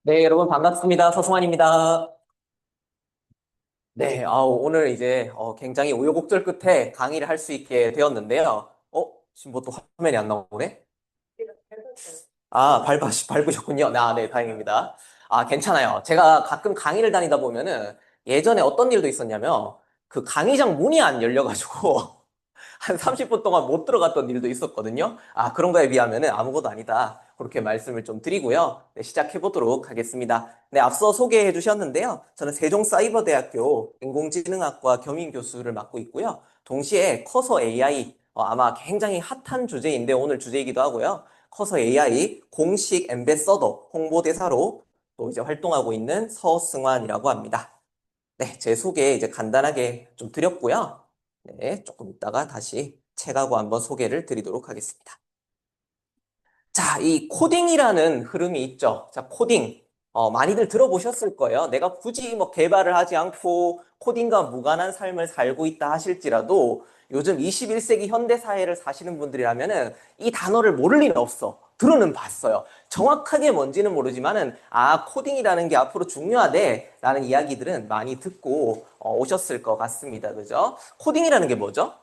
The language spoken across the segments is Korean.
네, 여러분 반갑습니다. 서승환입니다. 네, 오늘 이제 굉장히 우여곡절 끝에 강의를 할 수 있게 되었는데요. 지금 뭐 또 화면이 안 나오네? 밟으셨군요. 네, 다행입니다. 괜찮아요. 제가 가끔 강의를 다니다 보면은 예전에 어떤 일도 있었냐면 그 강의장 문이 안 열려가지고 한 30분 동안 못 들어갔던 일도 있었거든요. 그런 거에 비하면은 아무것도 아니다. 그렇게 말씀을 좀 드리고요. 네, 시작해 보도록 하겠습니다. 네, 앞서 소개해 주셨는데요. 저는 세종사이버대학교 인공지능학과 겸임 교수를 맡고 있고요. 동시에 커서 AI, 아마 굉장히 핫한 주제인데 오늘 주제이기도 하고요. 커서 AI 공식 엠베서더 홍보대사로 또 이제 활동하고 있는 서승환이라고 합니다. 네, 제 소개 이제 간단하게 좀 드렸고요. 네, 조금 있다가 다시 책하고 한번 소개를 드리도록 하겠습니다. 자, 이 코딩이라는 흐름이 있죠. 자, 코딩. 많이들 들어보셨을 거예요. 내가 굳이 뭐 개발을 하지 않고 코딩과 무관한 삶을 살고 있다 하실지라도 요즘 21세기 현대 사회를 사시는 분들이라면은 이 단어를 모를 리는 없어. 들어는 봤어요. 정확하게 뭔지는 모르지만은 코딩이라는 게 앞으로 중요하대라는 이야기들은 많이 듣고 오셨을 것 같습니다. 그죠? 코딩이라는 게 뭐죠?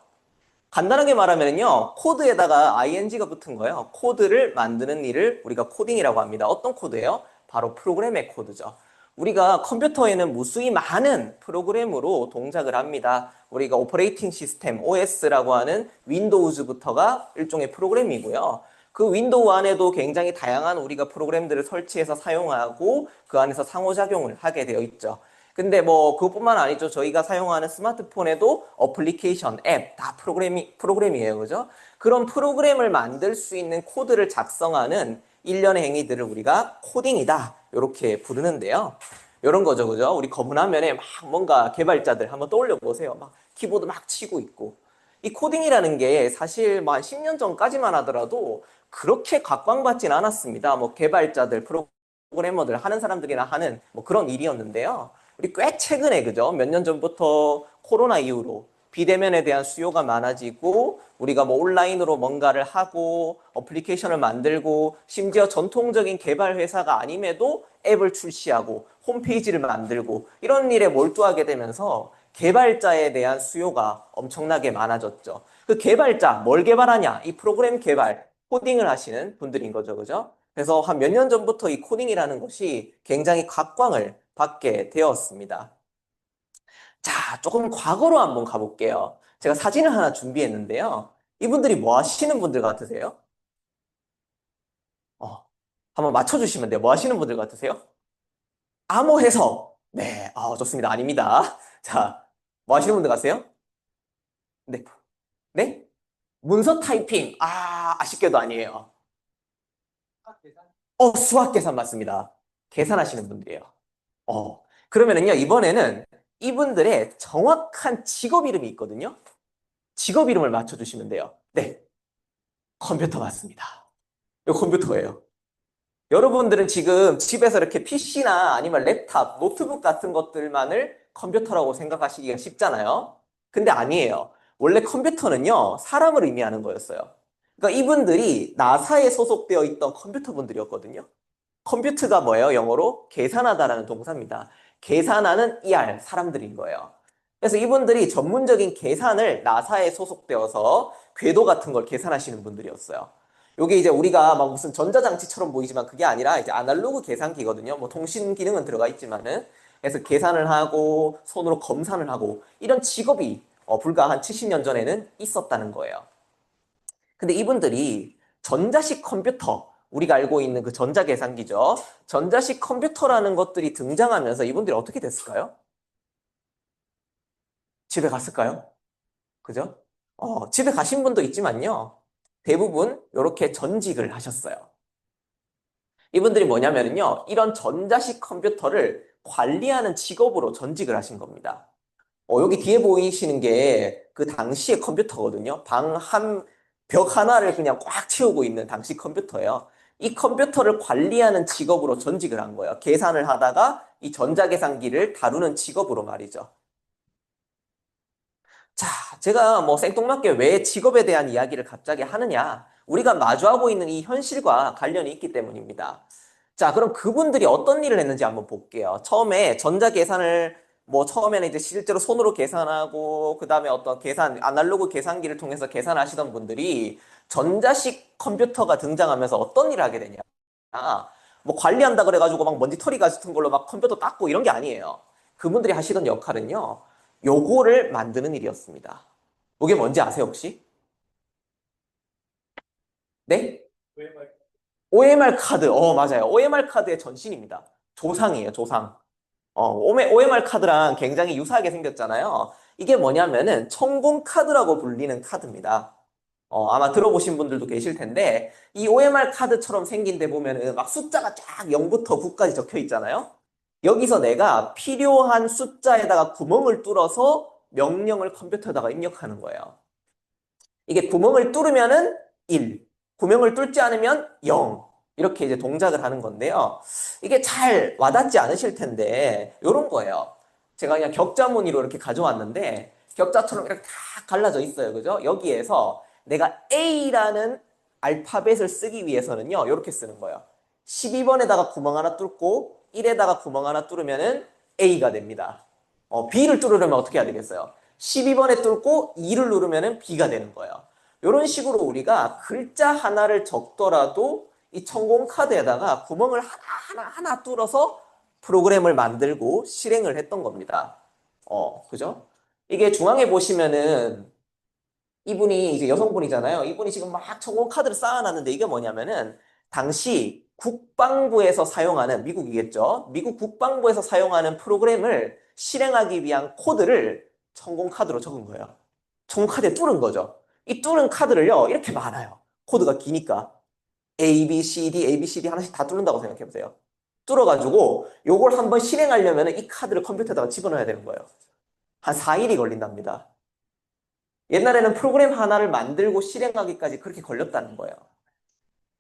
간단하게 말하면요, 코드에다가 ing가 붙은 거예요. 코드를 만드는 일을 우리가 코딩이라고 합니다. 어떤 코드예요? 바로 프로그램의 코드죠. 우리가 컴퓨터에는 무수히 많은 프로그램으로 동작을 합니다. 우리가 오퍼레이팅 시스템, OS라고 하는 윈도우즈부터가 일종의 프로그램이고요. 그 윈도우 안에도 굉장히 다양한 우리가 프로그램들을 설치해서 사용하고 그 안에서 상호작용을 하게 되어 있죠. 근데 뭐 그것뿐만 아니죠. 저희가 사용하는 스마트폰에도 어플리케이션, 앱 다 프로그램이에요. 그죠? 그런 프로그램을 만들 수 있는 코드를 작성하는 일련의 행위들을 우리가 코딩이다. 이렇게 부르는데요. 이런 거죠. 그죠? 우리 검은 화면에 막 뭔가 개발자들 한번 떠올려 보세요. 막 키보드 막 치고 있고. 이 코딩이라는 게 사실 뭐 한 10년 전까지만 하더라도 그렇게 각광받진 않았습니다. 뭐 개발자들, 프로그래머들 하는 사람들이나 하는 뭐 그런 일이었는데요. 우리 꽤 최근에 그죠? 몇 년 전부터 코로나 이후로 비대면에 대한 수요가 많아지고 우리가 뭐 온라인으로 뭔가를 하고 어플리케이션을 만들고 심지어 전통적인 개발 회사가 아님에도 앱을 출시하고 홈페이지를 만들고 이런 일에 몰두하게 되면서 개발자에 대한 수요가 엄청나게 많아졌죠. 그 개발자, 뭘 개발하냐? 이 프로그램 개발, 코딩을 하시는 분들인 거죠. 그죠? 그래서 한 몇 년 전부터 이 코딩이라는 것이 굉장히 각광을 받게 되었습니다. 자, 조금 과거로 한번 가볼게요. 제가 사진을 하나 준비했는데요. 이분들이 뭐 하시는 분들 같으세요? 어, 한번 맞춰주시면 돼요. 뭐 하시는 분들 같으세요? 암호해석. 네, 좋습니다. 아닙니다. 자, 뭐 하시는 분들 같으세요? 네. 네? 문서 타이핑. 아쉽게도 아니에요. 수학 계산 맞습니다. 계산하시는 분들이에요. 그러면은요, 이번에는 이분들의 정확한 직업 이름이 있거든요. 직업 이름을 맞춰주시면 돼요. 네, 컴퓨터 맞습니다. 이거 컴퓨터예요. 여러분들은 지금 집에서 이렇게 PC나 아니면 랩탑, 노트북 같은 것들만을 컴퓨터라고 생각하시기가 쉽잖아요. 근데 아니에요. 원래 컴퓨터는요, 사람을 의미하는 거였어요. 그러니까 이분들이 나사에 소속되어 있던 컴퓨터 분들이었거든요. 컴퓨트가 뭐예요? 영어로 계산하다라는 동사입니다. 계산하는 ER, 사람들인 거예요. 그래서 이분들이 전문적인 계산을 나사에 소속되어서 궤도 같은 걸 계산하시는 분들이었어요. 요게 이제 우리가 막 무슨 전자장치처럼 보이지만 그게 아니라 이제 아날로그 계산기거든요. 뭐 통신 기능은 들어가 있지만은. 그래서 계산을 하고 손으로 검산을 하고 이런 직업이 불과 한 70년 전에는 있었다는 거예요. 근데 이분들이 전자식 컴퓨터, 우리가 알고 있는 그 전자계산기죠. 전자식 컴퓨터라는 것들이 등장하면서 이분들이 어떻게 됐을까요? 집에 갔을까요? 그죠? 집에 가신 분도 있지만요. 대부분 이렇게 전직을 하셨어요. 이분들이 뭐냐면요. 이런 전자식 컴퓨터를 관리하는 직업으로 전직을 하신 겁니다. 여기 뒤에 보이시는 게 그 당시의 컴퓨터거든요. 벽 하나를 그냥 꽉 채우고 있는 당시 컴퓨터예요. 이 컴퓨터를 관리하는 직업으로 전직을 한 거예요. 계산을 하다가 이 전자계산기를 다루는 직업으로 말이죠. 자, 제가 뭐 생뚱맞게 왜 직업에 대한 이야기를 갑자기 하느냐? 우리가 마주하고 있는 이 현실과 관련이 있기 때문입니다. 자, 그럼 그분들이 어떤 일을 했는지 한번 볼게요. 처음에 전자 계산을 뭐 처음에는 이제 실제로 손으로 계산하고 그다음에 어떤 계산 아날로그 계산기를 통해서 계산하시던 분들이 전자식 컴퓨터가 등장하면서 어떤 일을 하게 되냐? 뭐 관리한다 그래가지고 막 먼지털이 같은 걸로 막 컴퓨터 닦고 이런 게 아니에요. 그분들이 하시던 역할은요, 요거를 만드는 일이었습니다. 이게 뭔지 아세요, 혹시? 네? OMR 카드. 맞아요. OMR 카드의 전신입니다. 조상이에요, 조상. OMR 카드랑 굉장히 유사하게 생겼잖아요. 이게 뭐냐면은 천공 카드라고 불리는 카드입니다. 아마 들어보신 분들도 계실 텐데, 이 OMR 카드처럼 생긴 데 보면은 막 숫자가 쫙 0부터 9까지 적혀 있잖아요. 여기서 내가 필요한 숫자에다가 구멍을 뚫어서 명령을 컴퓨터에다가 입력하는 거예요. 이게 구멍을 뚫으면은 1, 구멍을 뚫지 않으면 0. 이렇게 이제 동작을 하는 건데요. 이게 잘 와닿지 않으실 텐데, 요런 거예요. 제가 그냥 격자 무늬로 이렇게 가져왔는데, 격자처럼 이렇게 다 갈라져 있어요. 그죠? 여기에서 내가 A라는 알파벳을 쓰기 위해서는요, 이렇게 쓰는 거예요. 12번에다가 구멍 하나 뚫고, 1에다가 구멍 하나 뚫으면은 A가 됩니다. B를 뚫으려면 어떻게 해야 되겠어요? 12번에 뚫고 2를 누르면 B가 되는 거예요. 이런 식으로 우리가 글자 하나를 적더라도 이 천공 카드에다가 구멍을 하나 뚫어서 프로그램을 만들고 실행을 했던 겁니다. 그죠? 이게 중앙에 보시면은 이분이 이제 여성분이잖아요. 이분이 지금 막 천공 카드를 쌓아놨는데 이게 뭐냐면은 당시 국방부에서 사용하는 미국이겠죠. 미국 국방부에서 사용하는 프로그램을 실행하기 위한 코드를 천공 카드로 적은 거예요. 천공 카드에 뚫은 거죠. 이 뚫은 카드를요 이렇게 많아요. 코드가 기니까 A, B, C, D, A, B, C, D 하나씩 다 뚫는다고 생각해 보세요. 뚫어가지고 요걸 한번 실행하려면 이 카드를 컴퓨터에다가 집어넣어야 되는 거예요. 한 4일이 걸린답니다. 옛날에는 프로그램 하나를 만들고 실행하기까지 그렇게 걸렸다는 거예요.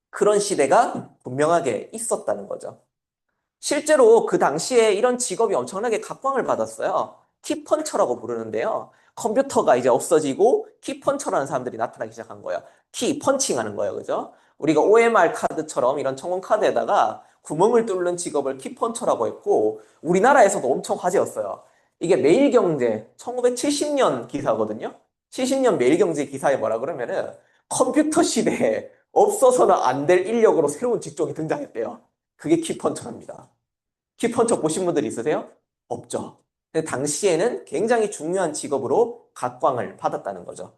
그런 시대가 분명하게 있었다는 거죠. 실제로 그 당시에 이런 직업이 엄청나게 각광을 받았어요. 키펀처라고 부르는데요. 컴퓨터가 이제 없어지고 키펀처라는 사람들이 나타나기 시작한 거예요. 키, 펀칭하는 거예요. 그죠? 우리가 OMR 카드처럼 이런 청원 카드에다가 구멍을 뚫는 직업을 키펀처라고 했고 우리나라에서도 엄청 화제였어요. 이게 매일경제 1970년 기사거든요. 70년 매일경제 기사에 뭐라 그러면은 컴퓨터 시대에 없어서는 안 될 인력으로 새로운 직종이 등장했대요. 그게 키펀처랍니다. 키펀처 보신 분들 있으세요? 없죠. 근데 당시에는 굉장히 중요한 직업으로 각광을 받았다는 거죠.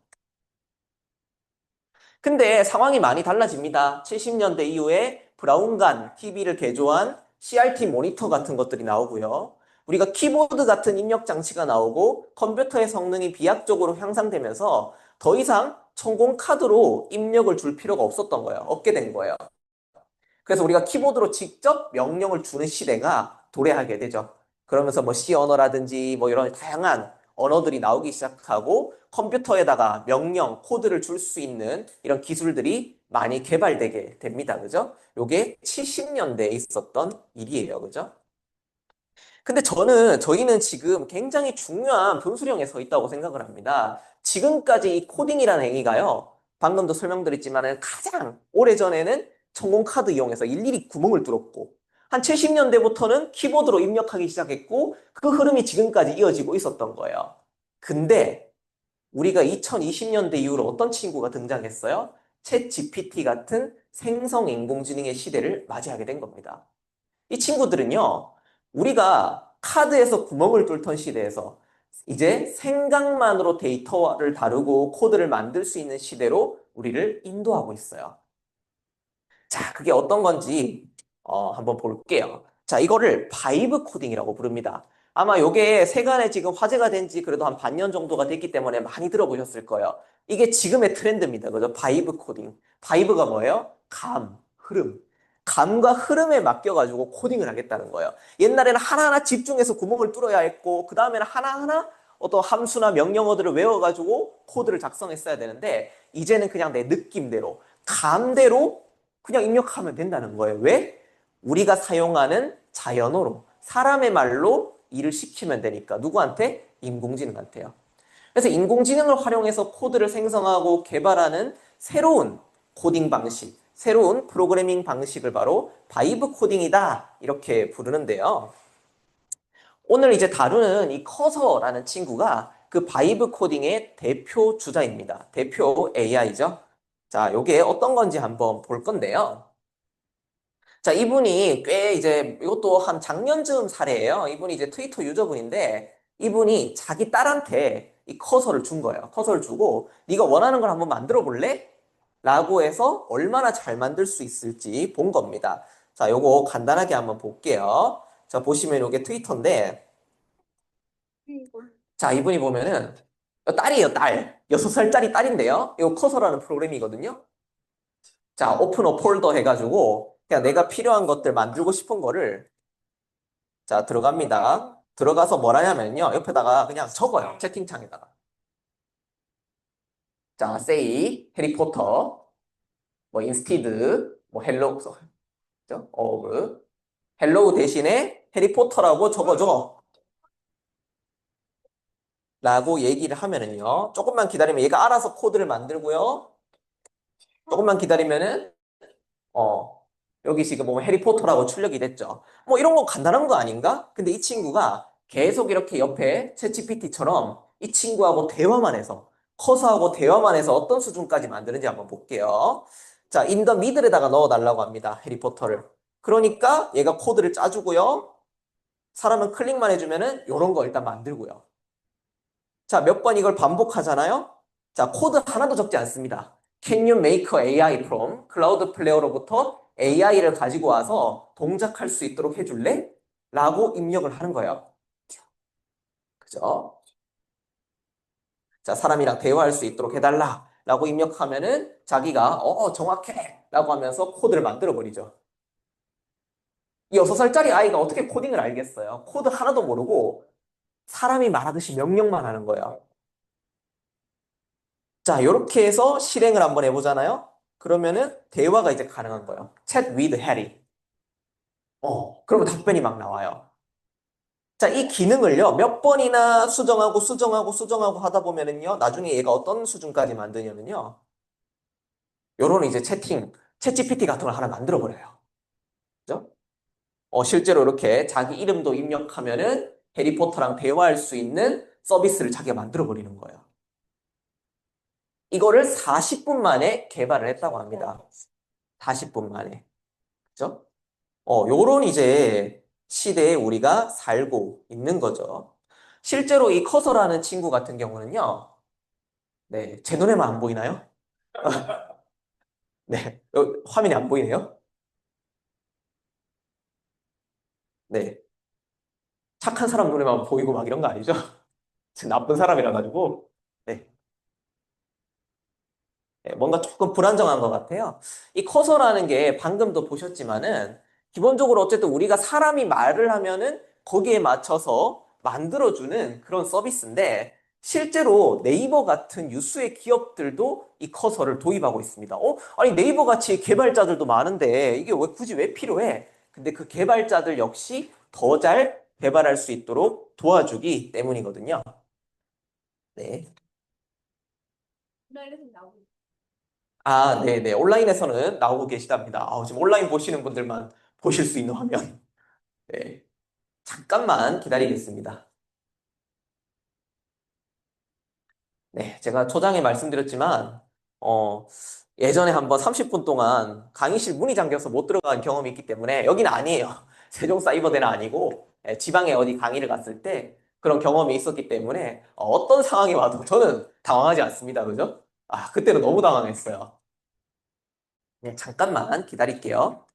근데 상황이 많이 달라집니다. 70년대 이후에 브라운관 TV를 개조한 CRT 모니터 같은 것들이 나오고요. 우리가 키보드 같은 입력 장치가 나오고 컴퓨터의 성능이 비약적으로 향상되면서 더 이상 천공 카드로 입력을 줄 필요가 없었던 거예요. 없게 된 거예요. 그래서 우리가 키보드로 직접 명령을 주는 시대가 도래하게 되죠. 그러면서 뭐 C 언어라든지 뭐 이런 다양한 언어들이 나오기 시작하고 컴퓨터에다가 명령, 코드를 줄 수 있는 이런 기술들이 많이 개발되게 됩니다. 그죠? 요게 70년대에 있었던 일이에요. 그죠? 근데 저희는 지금 굉장히 중요한 분수령에 서 있다고 생각을 합니다. 지금까지 이 코딩이라는 행위가요, 방금도 설명드렸지만 가장 오래전에는 전공카드 이용해서 일일이 구멍을 뚫었고, 한 70년대부터는 키보드로 입력하기 시작했고, 그 흐름이 지금까지 이어지고 있었던 거예요. 근데 우리가 2020년대 이후로 어떤 친구가 등장했어요? 챗 GPT 같은 생성 인공지능의 시대를 맞이하게 된 겁니다. 이 친구들은요, 우리가 카드에서 구멍을 뚫던 시대에서 이제 생각만으로 데이터를 다루고 코드를 만들 수 있는 시대로 우리를 인도하고 있어요. 자, 그게 어떤 건지 한번 볼게요. 자, 이거를 바이브 코딩이라고 부릅니다. 아마 요게 세간에 지금 화제가 된 지 그래도 한 반년 정도가 됐기 때문에 많이 들어보셨을 거예요. 이게 지금의 트렌드입니다. 그죠? 바이브 코딩. 바이브가 뭐예요? 감, 흐름. 감과 흐름에 맡겨가지고 코딩을 하겠다는 거예요. 옛날에는 하나하나 집중해서 구멍을 뚫어야 했고, 그 다음에는 하나하나 어떤 함수나 명령어들을 외워가지고 코드를 작성했어야 되는데, 이제는 그냥 내 느낌대로, 감대로 그냥 입력하면 된다는 거예요. 왜? 우리가 사용하는 자연어로, 사람의 말로 일을 시키면 되니까. 누구한테? 인공지능한테요. 그래서 인공지능을 활용해서 코드를 생성하고 개발하는 새로운 코딩 방식, 새로운 프로그래밍 방식을 바로 바이브 코딩이다. 이렇게 부르는데요. 오늘 이제 다루는 이 커서라는 친구가 그 바이브 코딩의 대표 주자입니다. 대표 AI죠. 자, 요게 어떤 건지 한번 볼 건데요. 자, 이분이 꽤 이제 이것도 한 작년쯤 사례예요. 이분이 이제 트위터 유저분인데 이분이 자기 딸한테 이 커서를 준 거예요. 커서를 주고 네가 원하는 걸 한번 만들어 볼래? 라고 해서 얼마나 잘 만들 수 있을지 본 겁니다. 자, 요거 간단하게 한번 볼게요. 자, 보시면 요게 트위터인데 자, 이분이 보면은 딸이에요, 딸. 6살짜리 딸인데요. 이거 커서라는 프로그램이거든요. 자, 오픈 어 폴더 해가지고 그냥 내가 필요한 것들 만들고 싶은 거를 자, 들어갑니다. 들어가서 뭘 하냐면요. 옆에다가 그냥 적어요. 채팅창에다가. 자, say 해리포터 뭐 instead 뭐 hello of hello 대신에 해리포터라고 적어줘. 라고 얘기를 하면은요. 조금만 기다리면 얘가 알아서 코드를 만들고요. 조금만 기다리면은 어, 여기 지금 보면 해리포터라고 출력이 됐죠. 뭐 이런 거 간단한 거 아닌가? 근데 이 친구가 계속 이렇게 옆에 챗GPT처럼 이 친구하고 대화만 해서, 커서하고 대화만 해서 어떤 수준까지 만드는지 한번 볼게요. 자, 인더 미들에다가 넣어달라고 합니다. 해리포터를. 그러니까 얘가 코드를 짜주고요. 사람은 클릭만 해주면은 이런 거 일단 만들고요. 자, 몇 번 이걸 반복하잖아요? 자, 코드 하나도 적지 않습니다. Can you make a AI from 클라우드 플레이어로부터 AI를 가지고 와서 동작할 수 있도록 해줄래? 라고 입력을 하는 거예요. 그죠? 자, 사람이랑 대화할 수 있도록 해달라. 라고 입력하면은 자기가, 정확해. 라고 하면서 코드를 만들어 버리죠. 이 6살짜리 아이가 어떻게 코딩을 알겠어요? 코드 하나도 모르고 사람이 말하듯이 명령만 하는 거예요. 자, 이렇게 해서 실행을 한번 해보잖아요. 그러면은 대화가 이제 가능한 거예요. Chat with Harry. 그러면 답변이 막 나와요. 자, 이 기능을요, 몇 번이나 수정하고 수정하고 수정하고 하다 보면은요, 나중에 얘가 어떤 수준까지 만드냐면요, 요런 이제 챗 GPT 같은 걸 하나 만들어 버려요. 그죠? 실제로 이렇게 자기 이름도 입력하면은 해리포터랑 대화할 수 있는 서비스를 자기가 만들어 버리는 거예요. 이거를 40분 만에 개발을 했다고 합니다. 40분 만에. 그죠? 요런 이제 시대에 우리가 살고 있는 거죠. 실제로 이 커서라는 친구 같은 경우는요, 네, 제 눈에만 안 보이나요? 네, 화면이 안 보이네요? 네, 착한 사람 눈에만 보이고 막 이런 거 아니죠? 저 나쁜 사람이라 가지고, 네, 네, 뭔가 조금 불안정한 것 같아요. 이 커서라는 게 방금도 보셨지만은, 기본적으로 어쨌든 우리가 사람이 말을 하면은 거기에 맞춰서 만들어주는 그런 서비스인데, 실제로 네이버 같은 유수의 기업들도 이 커서를 도입하고 있습니다. 아니 네이버 같이 개발자들도 많은데 이게 왜 굳이 왜 필요해? 근데 그 개발자들 역시 더 잘 개발할 수 있도록 도와주기 때문이거든요. 네. 아, 네네. 온라인에서는 나오고 계시답니다. 지금 온라인 보시는 분들만 보실 수 있는 화면. 네. 잠깐만 기다리겠습니다. 네, 제가 초장에 말씀드렸지만, 어, 예전에 한번 30분 동안 강의실 문이 잠겨서 못 들어간 경험이 있기 때문에, 여기는 아니에요. 세종사이버대는 아니고, 지방에 어디 강의를 갔을 때 그런 경험이 있었기 때문에, 어떤 상황이 와도 저는 당황하지 않습니다. 그죠? 아, 그때는 너무 당황했어요. 네, 잠깐만 기다릴게요.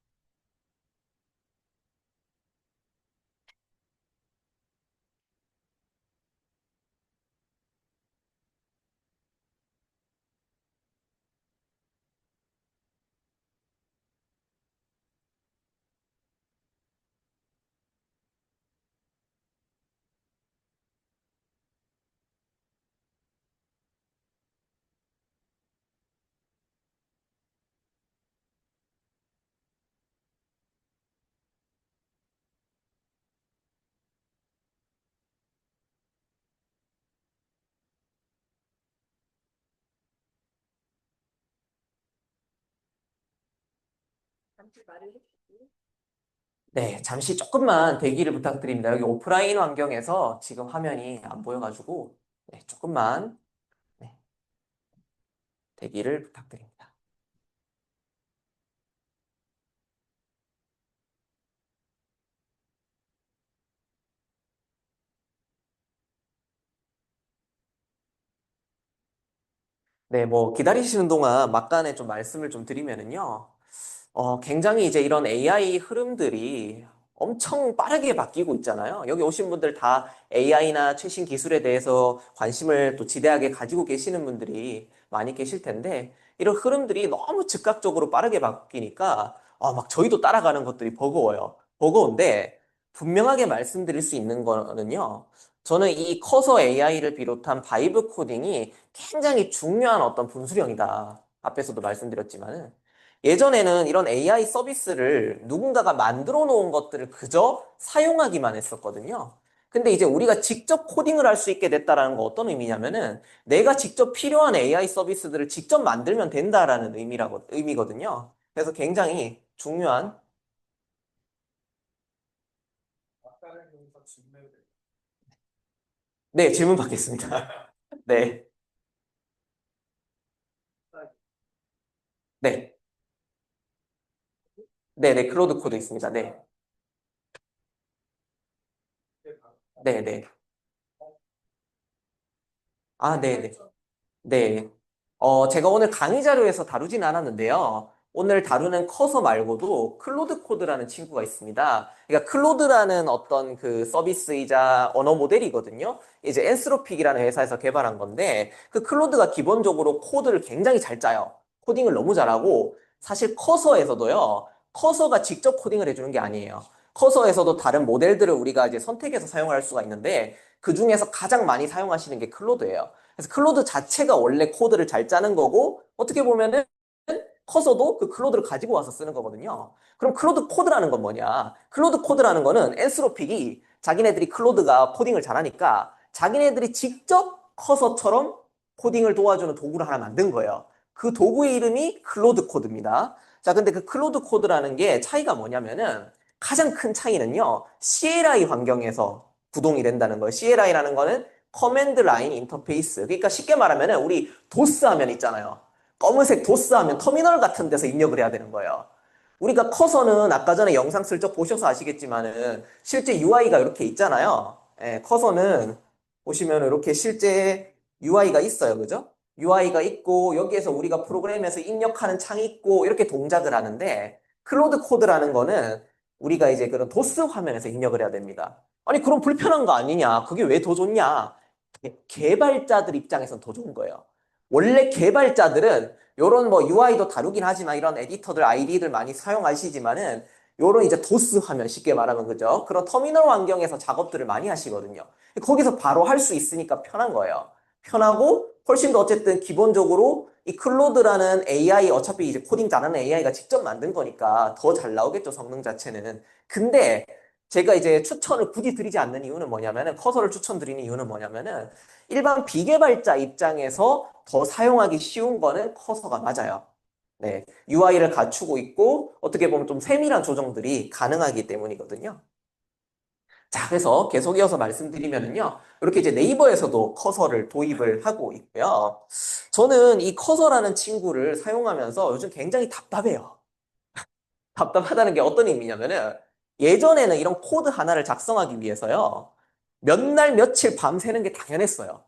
네, 잠시 조금만 대기를 부탁드립니다. 여기 오프라인 환경에서 지금 화면이 안 보여가지고, 네, 조금만 네, 대기를 부탁드립니다. 네, 뭐 기다리시는 동안 막간에 좀 말씀을 좀 드리면은요. 굉장히 이제 이런 AI 흐름들이 엄청 빠르게 바뀌고 있잖아요. 여기 오신 분들 다 AI나 최신 기술에 대해서 관심을 또 지대하게 가지고 계시는 분들이 많이 계실 텐데, 이런 흐름들이 너무 즉각적으로 빠르게 바뀌니까, 막 저희도 따라가는 것들이 버거워요. 버거운데, 분명하게 말씀드릴 수 있는 거는요. 저는 이 커서 AI를 비롯한 바이브 코딩이 굉장히 중요한 어떤 분수령이다. 앞에서도 말씀드렸지만은. 예전에는 이런 AI 서비스를 누군가가 만들어 놓은 것들을 그저 사용하기만 했었거든요. 근데 이제 우리가 직접 코딩을 할 수 있게 됐다라는 거 어떤 의미냐면은 내가 직접 필요한 AI 서비스들을 직접 만들면 된다라는 의미거든요. 그래서 굉장히 중요한, 네, 질문 받겠습니다. 네, 네, 네, 네, 클로드 코드 있습니다. 네, 네, 네. 아, 네, 네. 네. 제가 오늘 강의 자료에서 다루진 않았는데요. 오늘 다루는 커서 말고도 클로드 코드라는 친구가 있습니다. 그러니까 클로드라는 어떤 그 서비스이자 언어 모델이거든요. 이제 엔스로픽이라는 회사에서 개발한 건데 그 클로드가 기본적으로 코드를 굉장히 잘 짜요. 코딩을 너무 잘하고 사실 커서에서도요. 커서가 직접 코딩을 해주는 게 아니에요. 커서에서도 다른 모델들을 우리가 이제 선택해서 사용할 수가 있는데 그 중에서 가장 많이 사용하시는 게 클로드예요. 그래서 클로드 자체가 원래 코드를 잘 짜는 거고 어떻게 보면은 커서도 그 클로드를 가지고 와서 쓰는 거거든요. 그럼 클로드 코드라는 건 뭐냐? 클로드 코드라는 거는 엔스로픽이 자기네들이 클로드가 코딩을 잘하니까 자기네들이 직접 커서처럼 코딩을 도와주는 도구를 하나 만든 거예요. 그 도구의 이름이 클로드 코드입니다. 자, 근데 그 클로드 코드라는 게 차이가 뭐냐면은 가장 큰 차이는요. CLI 환경에서 구동이 된다는 거예요. CLI라는 거는 커맨드 라인 인터페이스. 그러니까 쉽게 말하면은 우리 도스 하면 있잖아요. 검은색 도스 하면 터미널 같은 데서 입력을 해야 되는 거예요. 우리가 커서는 아까 전에 영상 슬쩍 보셔서 아시겠지만은 실제 UI가 이렇게 있잖아요. 예, 커서는 보시면 이렇게 실제 UI가 있어요. 그죠? UI가 있고 여기에서 우리가 프로그램에서 입력하는 창이 있고 이렇게 동작을 하는데 클로드 코드라는 거는 우리가 이제 그런 도스 화면에서 입력을 해야 됩니다. 아니, 그럼 불편한 거 아니냐? 그게 왜 더 좋냐? 개발자들 입장에선 더 좋은 거예요. 원래 개발자들은 요런 뭐 UI도 다루긴 하지만 이런 에디터들, 아이디들 많이 사용하시지만은 요런 이제 도스 화면 쉽게 말하면 그죠? 그런 터미널 환경에서 작업들을 많이 하시거든요. 거기서 바로 할 수 있으니까 편한 거예요. 편하고 훨씬 더 어쨌든 기본적으로 이 클로드라는 AI 어차피 이제 코딩 잘하는 AI가 직접 만든 거니까 더 잘 나오겠죠, 성능 자체는. 근데 제가 이제 추천을 굳이 드리지 않는 이유는 뭐냐면은 커서를 추천드리는 이유는 뭐냐면은 일반 비개발자 입장에서 더 사용하기 쉬운 거는 커서가 맞아요. 네. UI를 갖추고 있고 어떻게 보면 좀 세밀한 조정들이 가능하기 때문이거든요. 자, 그래서 계속 이어서 말씀드리면은요. 이렇게 이제 네이버에서도 커서를 도입을 하고 있고요. 저는 이 커서라는 친구를 사용하면서 요즘 굉장히 답답해요. 답답하다는 게 어떤 의미냐면은 예전에는 이런 코드 하나를 작성하기 위해서요. 몇 날 며칠 밤새는 게 당연했어요.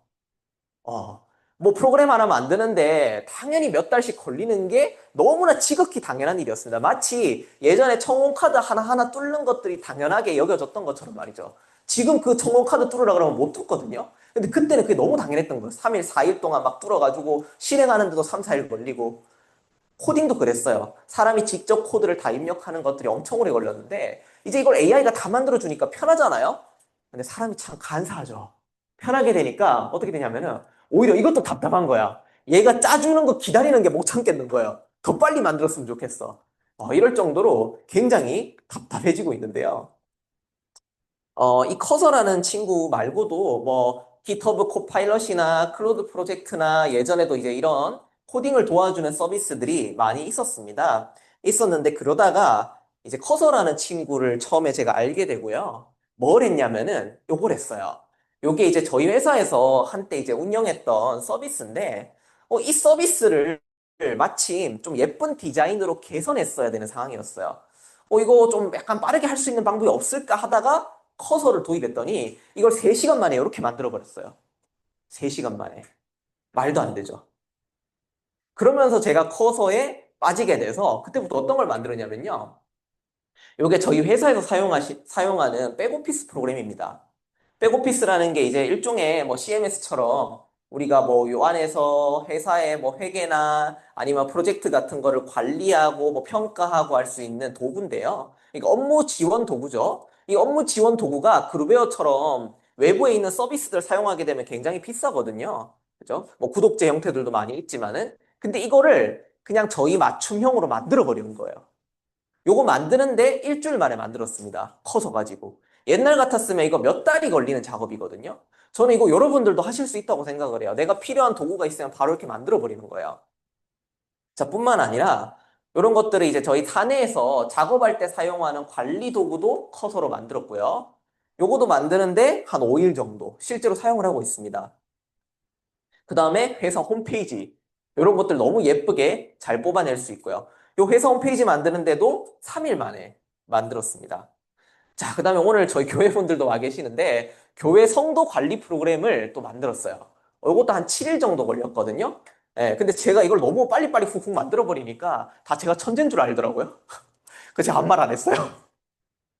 어, 뭐 프로그램 하나 만드는데 당연히 몇 달씩 걸리는 게 너무나 지극히 당연한 일이었습니다. 마치 예전에 청혼카드 하나하나 뚫는 것들이 당연하게 여겨졌던 것처럼 말이죠. 지금 그 청혼카드 뚫으라 그러면 못 뚫거든요. 근데 그때는 그게 너무 당연했던 거예요. 3일, 4일 동안 막 뚫어가지고 실행하는데도 3, 4일 걸리고 코딩도 그랬어요. 사람이 직접 코드를 다 입력하는 것들이 엄청 오래 걸렸는데 이제 이걸 AI가 다 만들어주니까 편하잖아요. 근데 사람이 참 간사하죠. 편하게 되니까 어떻게 되냐면은 오히려 이것도 답답한 거야. 얘가 짜주는 거 기다리는 게 못 참겠는 거예요. 더 빨리 만들었으면 좋겠어. 이럴 정도로 굉장히 답답해지고 있는데요. 이 커서라는 친구 말고도 뭐 GitHub 코파일럿이나 클로드 프로젝트나 예전에도 이제 이런 코딩을 도와주는 서비스들이 많이 있었습니다. 있었는데 그러다가 이제 커서라는 친구를 처음에 제가 알게 되고요. 뭘 했냐면은 요걸 했어요. 요게 이제 저희 회사에서 한때 이제 운영했던 서비스인데 이 서비스를 마침 좀 예쁜 디자인으로 개선했어야 되는 상황이었어요. 이거 좀 약간 빠르게 할 수 있는 방법이 없을까 하다가 커서를 도입했더니 이걸 3시간 만에 이렇게 만들어 버렸어요. 3시간 만에. 말도 안 되죠. 그러면서 제가 커서에 빠지게 돼서 그때부터 어떤 걸 만들었냐면요. 이게 저희 회사에서 사용하는 백오피스 프로그램입니다. 백오피스라는 게 이제 일종의 뭐 CMS처럼 우리가 뭐 요 안에서 회사의 뭐 회계나 아니면 프로젝트 같은 거를 관리하고 뭐 평가하고 할 수 있는 도구인데요. 그러니까 업무 지원 도구죠. 이 업무 지원 도구가 그룹웨어처럼 외부에 있는 서비스들 사용하게 되면 굉장히 비싸거든요. 그죠? 뭐 구독제 형태들도 많이 있지만은. 근데 이거를 그냥 저희 맞춤형으로 만들어 버리는 거예요. 요거 만드는데 일주일 만에 만들었습니다. 커서 가지고. 옛날 같았으면 이거 몇 달이 걸리는 작업이거든요. 저는 이거 여러분들도 하실 수 있다고 생각을 해요. 내가 필요한 도구가 있으면 바로 이렇게 만들어 버리는 거예요. 자, 뿐만 아니라 이런 것들을 이제 저희 사내에서 작업할 때 사용하는 관리 도구도 커서로 만들었고요. 요거도 만드는데 한 5일 정도 실제로 사용을 하고 있습니다. 그 다음에 회사 홈페이지. 이런 것들 너무 예쁘게 잘 뽑아낼 수 있고요. 요 회사 홈페이지 만드는데도 3일 만에 만들었습니다. 자, 그 다음에 오늘 저희 교회 분들도 와 계시는데, 교회 성도 관리 프로그램을 또 만들었어요. 이것도 한 7일 정도 걸렸거든요. 예, 근데 제가 이걸 너무 빨리빨리 훅훅 만들어버리니까 다 제가 천재인 줄 알더라고요. 그래서 제가 아무 말 안 했어요.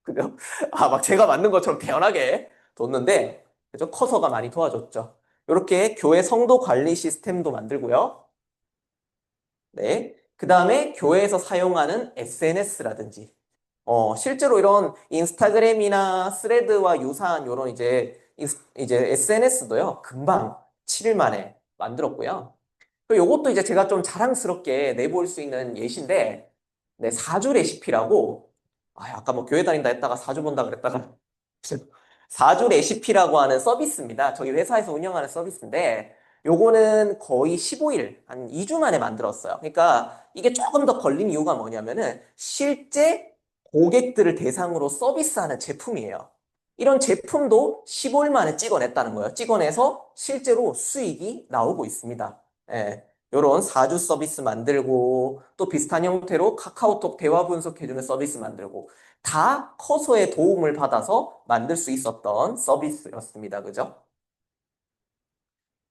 그죠? 막 제가 만든 것처럼 태연하게 뒀는데, 그죠? 커서가 많이 도와줬죠. 이렇게 교회 성도 관리 시스템도 만들고요. 네. 그 다음에 교회에서 사용하는 SNS라든지, 실제로 이런 인스타그램이나 스레드와 유사한 이런 이제 SNS도요, 금방 7일 만에 만들었고요. 그리고 이것도 이제 제가 좀 자랑스럽게 내볼 수 있는 예시인데, 네, 사주 레시피라고, 아까 뭐 교회 다닌다 했다가 사주 본다 그랬다가, 사주 레시피라고 하는 서비스입니다. 저희 회사에서 운영하는 서비스인데, 요거는 거의 15일, 한 2주 만에 만들었어요. 그러니까 이게 조금 더 걸린 이유가 뭐냐면은, 실제 고객들을 대상으로 서비스하는 제품이에요. 이런 제품도 15일 만에 찍어냈다는 거예요. 찍어내서 실제로 수익이 나오고 있습니다. 예. 요런 사주 서비스 만들고 또 비슷한 형태로 카카오톡 대화 분석해주는 서비스 만들고 다 커서의 도움을 받아서 만들 수 있었던 서비스였습니다. 그죠?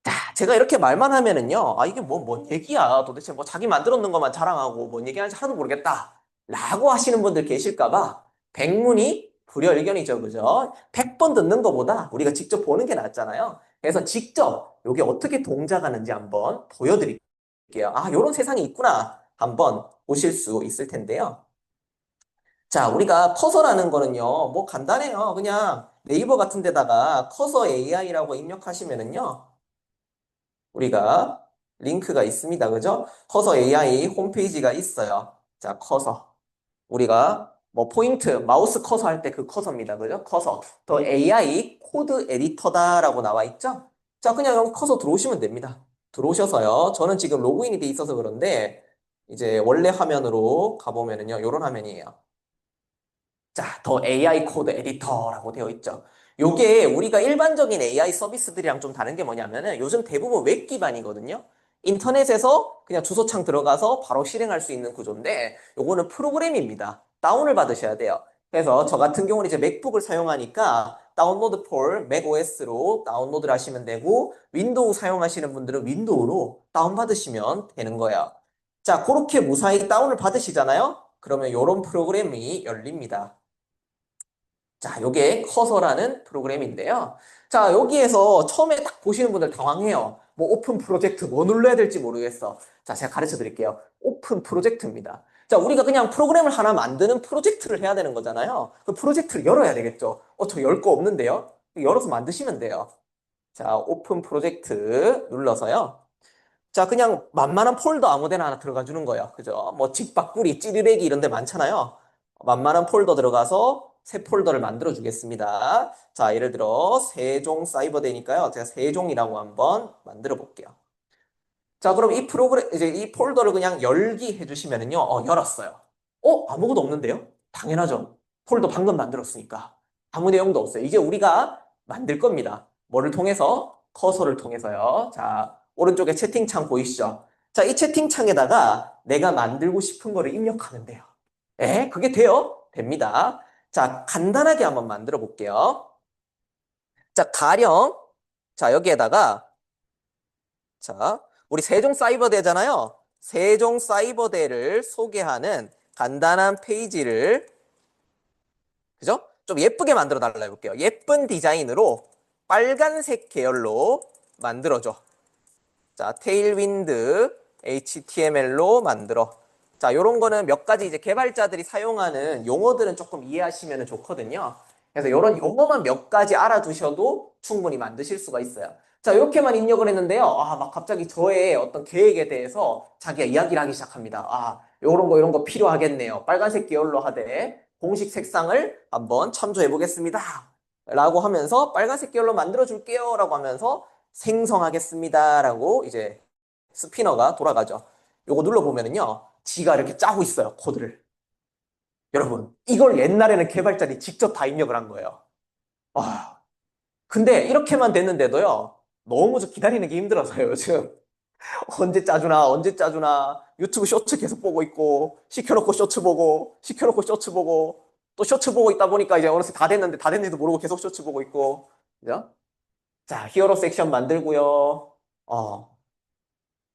자, 제가 이렇게 말만 하면은요, 이게 뭔 얘기야. 도대체 뭐 자기 만들어 놓은 것만 자랑하고 뭔 얘기하는지 하나도 모르겠다. 라고 하시는 분들 계실까봐 백문이 불여일견이죠. 그죠? 100번 듣는 것보다 우리가 직접 보는 게 낫잖아요. 그래서 직접 이게 어떻게 동작하는지 한번 보여드릴게요. 요런 세상이 있구나. 한번 보실 수 있을 텐데요. 자, 우리가 커서라는 거는요, 뭐 간단해요. 그냥 네이버 같은 데다가 커서 AI라고 입력하시면은요, 우리가 링크가 있습니다. 그죠? 커서 AI 홈페이지가 있어요. 자, 커서. 우리가 뭐 포인트, 마우스 커서 할 때 그 커서입니다. 그죠? 커서. 더 AI 코드 에디터다라고 나와 있죠? 자, 그냥 여기 커서 들어오시면 됩니다. 들어오셔서요. 저는 지금 로그인이 돼 있어서 그런데 이제 원래 화면으로 가보면은요. 요런 화면이에요. 자, 더 AI 코드 에디터라고 되어 있죠. 요게 우리가 일반적인 AI 서비스들이랑 좀 다른 게 뭐냐면은 요즘 대부분 웹 기반이거든요. 인터넷에서 그냥 주소창 들어가서 바로 실행할 수 있는 구조인데 요거는 프로그램입니다. 다운을 받으셔야 돼요. 그래서 저 같은 경우는 이제 맥북을 사용하니까 다운로드 폴 맥OS로 다운로드를 하시면 되고 윈도우 사용하시는 분들은 윈도우로 다운받으시면 되는 거예요. 자, 그렇게 무사히 다운을 받으시잖아요. 그러면 요런 프로그램이 열립니다. 자, 요게 커서라는 프로그램인데요. 자, 여기에서 처음에 딱 보시는 분들 당황해요. 뭐 오픈 프로젝트 뭐 눌러야 될지 모르겠어. 자, 제가 가르쳐 드릴게요. 오픈 프로젝트입니다. 자, 우리가 그냥 프로그램을 하나 만드는 프로젝트를 해야 되는 거잖아요. 그 프로젝트를 열어야 되겠죠. 저 열 거 없는데요. 열어서 만드시면 돼요. 자, 오픈 프로젝트 눌러서요. 자, 그냥 만만한 폴더 아무 데나 하나 들어가 주는 거예요. 그죠? 뭐 직박구리, 찌르레기 이런 데 많잖아요. 만만한 폴더 들어가서 새 폴더를 만들어 주겠습니다. 자, 예를 들어 세종 사이버대니까요. 제가 세종이라고 한번 만들어 볼게요. 자, 그럼 이 프로그램 이제 이 폴더를 그냥 열기 해 주시면은요. 열었어요. 아무것도 없는데요? 당연하죠. 폴더 방금 만들었으니까. 아무 내용도 없어요. 이제 우리가 만들 겁니다. 뭐를 통해서? 커서를 통해서요. 자, 오른쪽에 채팅창 보이시죠? 자, 이 채팅창에다가 내가 만들고 싶은 거를 입력하면 돼요. 그게 돼요? 됩니다. 자, 간단하게 한번 만들어 볼게요. 자, 가령, 자, 여기에다가, 자, 우리 세종사이버대잖아요. 세종사이버대를 소개하는 간단한 페이지를, 그죠? 좀 예쁘게 만들어 달라 해볼게요. 예쁜 디자인으로 빨간색 계열로 만들어줘. 자, 테일윈드 HTML로 만들어. 자, 요런 거는 몇 가지 이제 개발자들이 사용하는 용어들은 조금 이해하시면 좋거든요. 그래서 요런 용어만 몇 가지 알아두셔도 충분히 만드실 수가 있어요. 자, 이렇게만 입력을 했는데요. 막 갑자기 저의 어떤 계획에 대해서 자기가 이야기를 하기 시작합니다. 요런 거, 이런 거 필요하겠네요. 빨간색 계열로 하되 공식 색상을 한번 참조해 보겠습니다. 라고 하면서 빨간색 계열로 만들어 줄게요. 라고 하면서 생성하겠습니다. 라고 이제 스피너가 돌아가죠. 요거 눌러보면은요. 지가 이렇게 짜고 있어요. 코드를. 여러분, 이걸 옛날에는 개발자들이 직접 다 입력을 한 거예요. 아, 근데 이렇게만 됐는데도요. 너무 기다리는 게 힘들어서요, 요즘. 언제 짜주나, 언제 짜주나. 유튜브 쇼츠 계속 보고 있고, 시켜놓고 쇼츠 보고, 시켜놓고 쇼츠 보고, 또 쇼츠 보고 있다 보니까 이제 어느새 다 됐는데, 다 됐는지도 모르고 계속 쇼츠 보고 있고. 그죠? 자, 히어로 섹션 만들고요.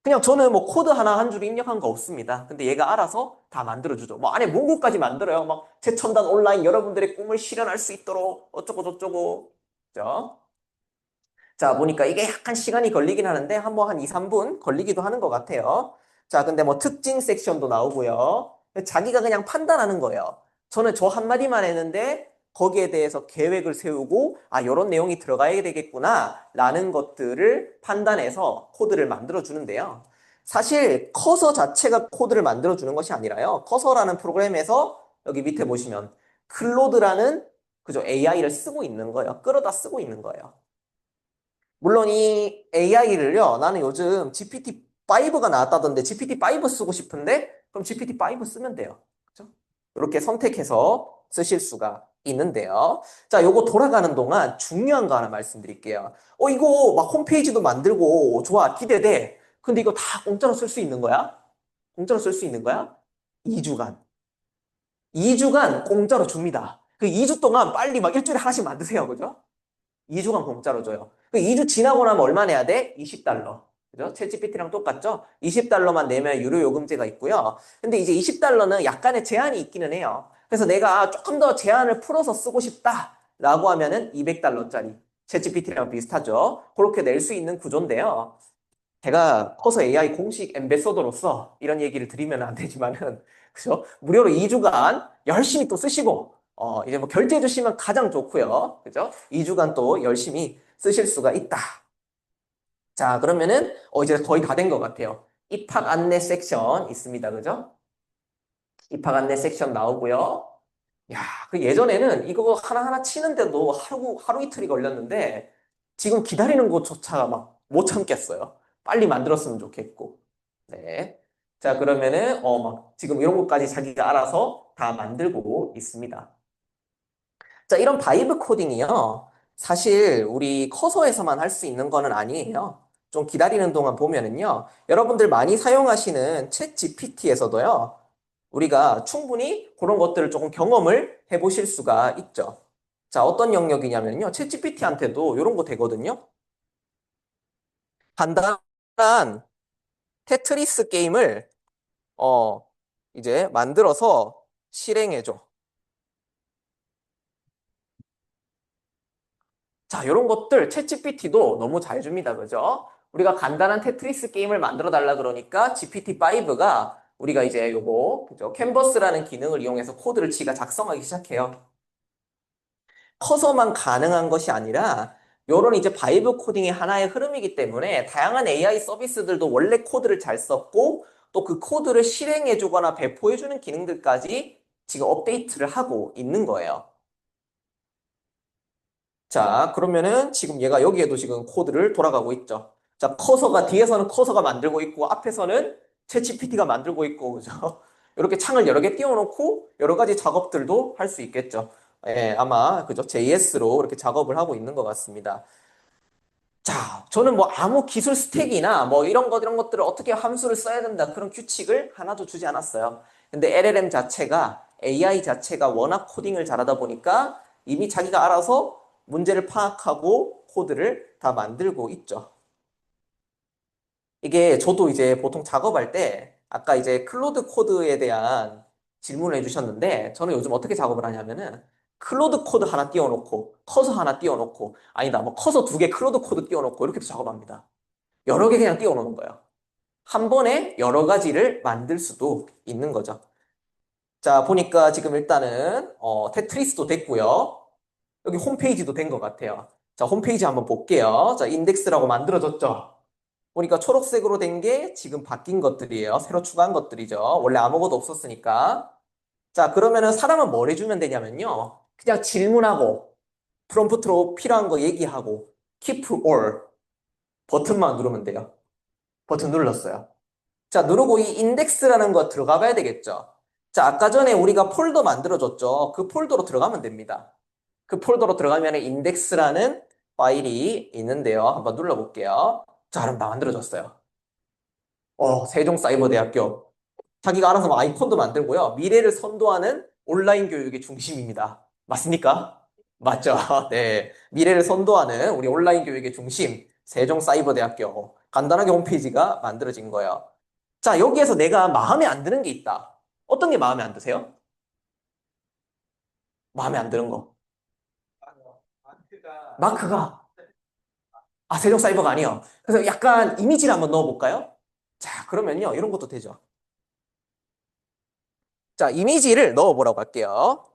그냥 저는 뭐 코드 하나 한 줄 입력한 거 없습니다. 근데 얘가 알아서 다 만들어주죠. 뭐 안에 문구까지 만들어요. 막 최첨단 온라인 여러분들의 꿈을 실현할 수 있도록 어쩌고 저쩌고. 그죠? 자, 보니까 이게 약간 시간이 걸리긴 하는데 한 2, 3분 걸리기도 하는 것 같아요. 자, 근데 뭐 특징 섹션도 나오고요. 자기가 그냥 판단하는 거예요. 저는 저 한마디만 했는데 거기에 대해서 계획을 세우고 요런 내용이 들어가야 되겠구나 라는 것들을 판단해서 코드를 만들어 주는데요. 사실 커서 자체가 코드를 만들어 주는 것이 아니라요. 커서라는 프로그램에서 여기 밑에 보시면 클로드라는 그죠? AI를 쓰고 있는 거예요. 끌어다 쓰고 있는 거예요. 물론 이 AI를요, 나는 요즘 GPT-5가 나왔다던데 GPT-5 쓰고 싶은데, 그럼 GPT-5 쓰면 돼요. 그죠? 이렇게 선택해서 쓰실 수가 있는데요. 자, 요거 돌아가는 동안 중요한 거 하나 말씀드릴게요. 이거 막 홈페이지도 만들고, 좋아, 기대돼. 근데 이거 다 공짜로 쓸 수 있는 거야? 공짜로 쓸 수 있는 거야? 2주간. 2주간 공짜로 줍니다. 그 2주 동안 빨리 막 일주일에 하나씩 만드세요. 그죠? 2주간 공짜로 줘요. 그 2주 지나고 나면 얼마 내야 돼? 20달러. 그죠? 챗GPT랑 똑같죠? 20달러만 내면 유료 요금제가 있고요. 근데 이제 20달러는 약간의 제한이 있기는 해요. 그래서 내가 조금 더 제한을 풀어서 쓰고 싶다라고 하면은 200달러짜리. 챗GPT랑 비슷하죠? 그렇게 낼 수 있는 구조인데요. 제가 커서 AI 공식 엠베서더로서 이런 얘기를 드리면 안 되지만은, 그죠? 무료로 2주간 열심히 또 쓰시고, 이제 뭐 결제해 주시면 가장 좋고요. 그죠? 2주간 또 열심히 쓰실 수가 있다. 자, 그러면은, 이제 거의 다 된 것 같아요. 입학 안내 섹션 있습니다. 그죠? 입학 안내 섹션 나오고요. 야, 그 예전에는 이거 하나하나 치는데도 하루 이틀이 걸렸는데, 지금 기다리는 것조차 막 못 참겠어요. 빨리 만들었으면 좋겠고. 네. 자, 그러면은, 막, 지금 이런 것까지 자기가 알아서 다 만들고 있습니다. 자, 이런 바이브 코딩이요. 사실 우리 커서에서만 할 수 있는 거는 아니에요. 좀 기다리는 동안 보면은요. 여러분들 많이 사용하시는 챗 GPT에서도요. 우리가 충분히 그런 것들을 조금 경험을 해보실 수가 있죠. 자, 어떤 영역이냐면요. 챗 GPT한테도 이런 거 되거든요. 간단한 테트리스 게임을 이제 만들어서 실행해줘. 자, 이런 것들 챗GPT도 너무 잘 줍니다. 그죠? 우리가 간단한 테트리스 게임을 만들어 달라 그러니까 GPT-5가 우리가 이제 요거, 그죠? 캔버스라는 기능을 이용해서 코드를 지가 작성하기 시작해요. 커서만 가능한 것이 아니라 요런 이제 바이브 코딩의 하나의 흐름이기 때문에 다양한 AI 서비스들도 원래 코드를 잘 썼고 또 그 코드를 실행해 주거나 배포해 주는 기능들까지 지금 업데이트를 하고 있는 거예요. 자, 그러면은 지금 얘가 여기에도 지금 코드를 돌아가고 있죠. 자, 뒤에서는 커서가 만들고 있고, 앞에서는 챗GPT가 만들고 있고, 그죠? 이렇게 창을 여러 개 띄워놓고 여러 가지 작업들도 할 수 있겠죠. 예, 아마 그죠? JS로 이렇게 작업을 하고 있는 것 같습니다. 자, 저는 뭐 아무 기술 스택이나 뭐 이런 것들을 어떻게 함수를 써야 된다 그런 규칙을 하나도 주지 않았어요. 근데 LLM 자체가 AI 자체가 워낙 코딩을 잘하다 보니까 이미 자기가 알아서 문제를 파악하고 코드를 다 만들고 있죠. 이게 저도 이제 보통 작업할 때 아까 이제 클로드 코드에 대한 질문을 해주셨는데 저는 요즘 어떻게 작업을 하냐면은 클로드 코드 하나 띄워놓고 커서 하나 띄워놓고 아니다 뭐 커서 두 개 클로드 코드 띄워놓고 이렇게 작업합니다. 여러 개 그냥 띄워놓는 거예요. 한 번에 여러 가지를 만들 수도 있는 거죠. 자 보니까 지금 일단은 테트리스도 됐고요. 여기 홈페이지도 된 것 같아요. 자 홈페이지 한번 볼게요. 자 인덱스라고 만들어졌죠. 보니까 초록색으로 된 게 지금 바뀐 것들이에요. 새로 추가한 것들이죠. 원래 아무것도 없었으니까. 자, 그러면은 사람은 뭘 해주면 되냐면요. 그냥 질문하고, 프롬프트로 필요한 거 얘기하고, keep all 버튼만 누르면 돼요. 버튼 눌렀어요. 자, 누르고 이 인덱스라는 거 들어가 봐야 되겠죠. 자, 아까 전에 우리가 폴더 만들어줬죠. 그 폴더로 들어가면 됩니다. 그 폴더로 들어가면 인덱스라는 파일이 있는데요. 한번 눌러볼게요. 자, 그럼 다 만들어졌어요. 세종사이버대학교. 자기가 알아서 뭐 아이콘도 만들고요. 미래를 선도하는 온라인 교육의 중심입니다. 맞습니까? 맞죠? 네. 미래를 선도하는 우리 온라인 교육의 중심, 세종사이버대학교. 간단하게 홈페이지가 만들어진 거예요. 자, 여기에서 내가 마음에 안 드는 게 있다. 어떤 게 마음에 안 드세요? 마음에 안 드는 거. 마크가. 세종사이버가 아니요. 그래서 약간 이미지를 한번 넣어볼까요? 자, 그러면요. 이런 것도 되죠. 자, 이미지를 넣어보라고 할게요.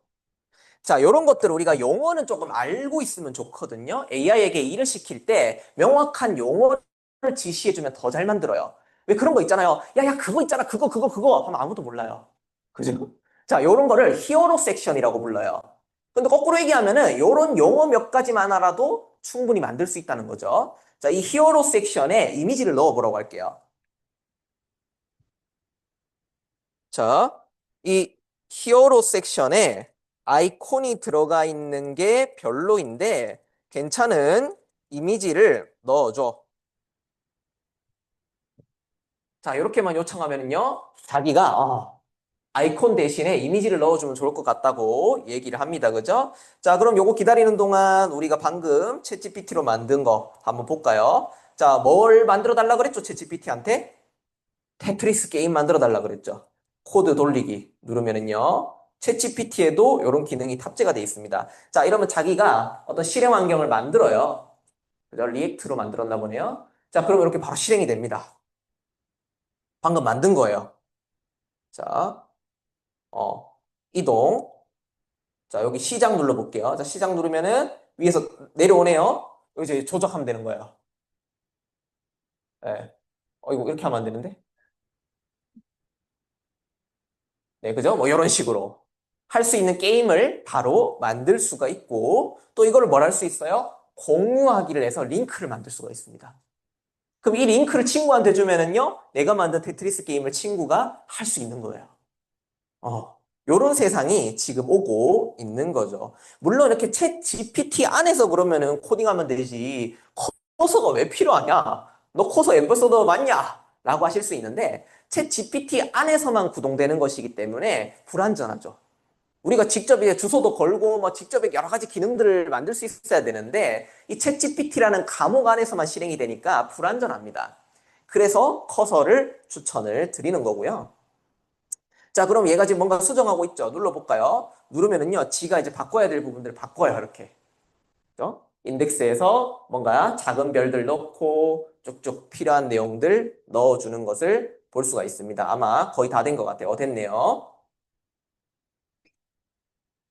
자, 이런 것들 우리가 용어는 조금 알고 있으면 좋거든요. AI에게 일을 시킬 때 명확한 용어를 지시해주면 더 잘 만들어요. 왜 그런 거 있잖아요. 야, 야, 그거 있잖아. 그거 하면 아무도 몰라요. 그죠? 자, 요런 거를 히어로 섹션이라고 불러요. 근데 거꾸로 얘기하면은 요런 용어 몇 가지만 알아도 충분히 만들 수 있다는 거죠. 자, 이 히어로 섹션에 이미지를 넣어보라고 할게요. 자, 이 히어로 섹션에 아이콘이 들어가 있는 게 별로인데 괜찮은 이미지를 넣어줘. 자, 이렇게만 요청하면요. 자기가 아이콘 대신에 이미지를 넣어주면 좋을 것 같다고 얘기를 합니다. 그죠? 자, 그럼 요거 기다리는 동안 우리가 방금 챗GPT로 만든 거 한번 볼까요? 자, 뭘 만들어 달라 그랬죠? 챗GPT한테? 테트리스 게임 만들어 달라 그랬죠. 코드 돌리기 누르면은요. 챗GPT에도 이런 기능이 탑재가 되어 있습니다. 자, 이러면 자기가 어떤 실행 환경을 만들어요. 그죠? 리액트로 만들었나 보네요. 자, 그러면 이렇게 바로 실행이 됩니다. 방금 만든 거예요. 자, 이동. 자, 여기 시작 눌러볼게요. 자, 시작 누르면은 위에서 내려오네요. 여기 이제 조작하면 되는 거예요. 예. 이거 이렇게 하면 안 되는데? 네, 그죠? 뭐 이런 식으로 할 수 있는 게임을 바로 만들 수가 있고 또 이걸 뭘 할 수 있어요? 공유하기를 해서 링크를 만들 수가 있습니다. 그럼 이 링크를 친구한테 주면은요, 내가 만든 테트리스 게임을 친구가 할 수 있는 거예요. 요런 세상이 지금 오고 있는 거죠. 물론 이렇게 챗 GPT 안에서 그러면은 코딩하면 되지. 커서가 왜 필요하냐? 너 커서 앰버서더 맞냐? 라고 하실 수 있는데 챗 GPT 안에서만 구동되는 것이기 때문에 불안전하죠. 우리가 직접 이제 주소도 걸고 뭐 직접 여러 가지 기능들을 만들 수 있어야 되는데 이 챗GPT라는 감옥 안에서만 실행이 되니까 불안전합니다. 그래서 커서를 추천을 드리는 거고요. 자, 그럼 얘가 지금 뭔가 수정하고 있죠. 눌러볼까요? 누르면은요, 지가 이제 바꿔야 될 부분들을 바꿔요, 이렇게. 그죠? 인덱스에서 뭔가 작은 별들 넣고 쭉쭉 필요한 내용들 넣어주는 것을 볼 수가 있습니다. 아마 거의 다 된 것 같아요. 됐네요.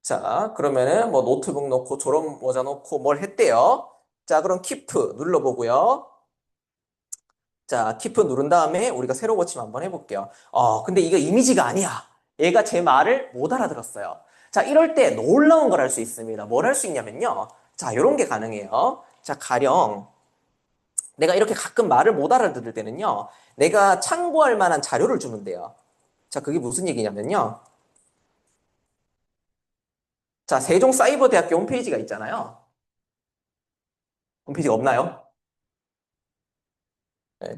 자, 그러면은 뭐 노트북 넣고 졸업 모자 넣고 뭘 했대요? 자, 그럼 키프 눌러보고요. 자, 키프 누른 다음에 우리가 새로 고침 한번 해볼게요. 근데 이거 이미지가 아니야. 얘가 제 말을 못 알아들었어요. 자, 이럴 때 놀라운 걸 할 수 있습니다. 뭘 할 수 있냐면요. 자, 이런 게 가능해요. 자, 가령 내가 이렇게 가끔 말을 못 알아들을 때는요. 내가 참고할 만한 자료를 주면 돼요. 자, 그게 무슨 얘기냐면요. 자, 세종사이버대학교 홈페이지가 있잖아요. 홈페이지가 없나요? 네,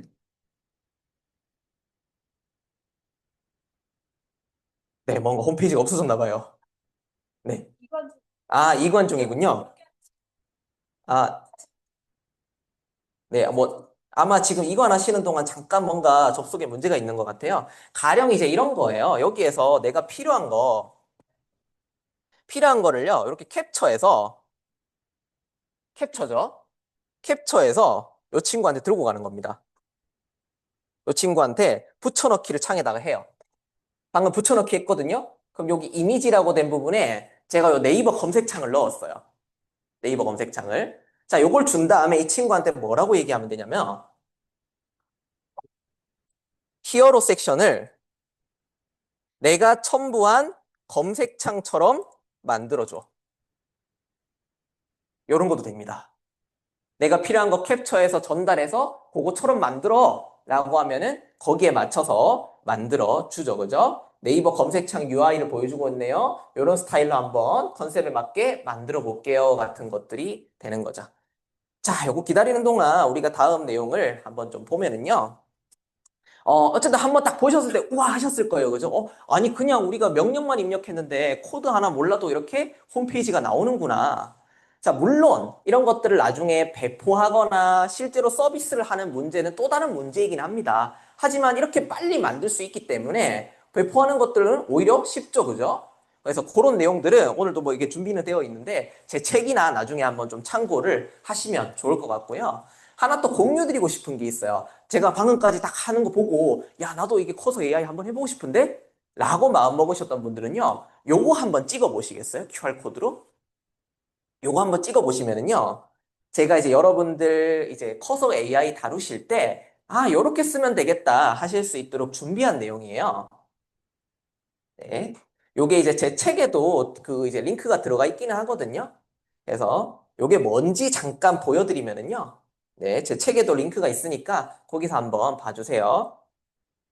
네, 뭔가 홈페이지가 없어졌나 봐요. 네. 아, 이관중이군요. 아, 네, 뭐, 아마 지금 이관 하시는 동안 잠깐 뭔가 접속에 문제가 있는 것 같아요. 가령 이제 이런 거예요. 여기에서 내가 필요한 거를요, 이렇게 캡처죠? 캡처해서 이 친구한테 들고 가는 겁니다. 이 친구한테 붙여넣기를 창에다가 해요. 방금 붙여넣기 했거든요? 그럼 여기 이미지라고 된 부분에 제가 요 네이버 검색창을 넣었어요. 네이버 검색창을. 자, 요걸 준 다음에 이 친구한테 뭐라고 얘기하면 되냐면, 히어로 섹션을 내가 첨부한 검색창처럼 만들어줘. 요런 것도 됩니다. 내가 필요한 거 캡처해서 전달해서 그거처럼 만들어 라고 하면은 거기에 맞춰서 만들어 주죠. 그죠? 네이버 검색창 UI를 보여주고 있네요. 이런 스타일로 한번 컨셉에 맞게 만들어 볼게요. 같은 것들이 되는 거죠. 자, 요거 기다리는 동안 우리가 다음 내용을 한번 좀 보면은요. 어쨌든 한번 딱 보셨을 때, 우와 하셨을 거예요. 그죠? 아니, 그냥 우리가 명령만 입력했는데 코드 하나 몰라도 이렇게 홈페이지가 나오는구나. 자, 물론 이런 것들을 나중에 배포하거나 실제로 서비스를 하는 문제는 또 다른 문제이긴 합니다. 하지만 이렇게 빨리 만들 수 있기 때문에 배포하는 것들은 오히려 쉽죠. 그죠? 그래서 그런 내용들은 오늘도 뭐 이게 준비는 되어 있는데 제 책이나 나중에 한번 좀 참고를 하시면 좋을 것 같고요. 하나 또 공유드리고 싶은 게 있어요. 제가 방금까지 딱 하는 거 보고, 야, 나도 이게 커서 AI 한번 해보고 싶은데? 라고 마음 먹으셨던 분들은요, 요거 한번 찍어 보시겠어요? QR코드로? 요거 한번 찍어 보시면은요, 제가 이제 여러분들 이제 커서 AI 다루실 때, 아, 요렇게 쓰면 되겠다 하실 수 있도록 준비한 내용이에요. 네. 요게 이제 제 책에도 그 이제 링크가 들어가 있기는 하거든요. 그래서 요게 뭔지 잠깐 보여드리면은요. 네, 제 책에도 링크가 있으니까 거기서 한번 봐주세요.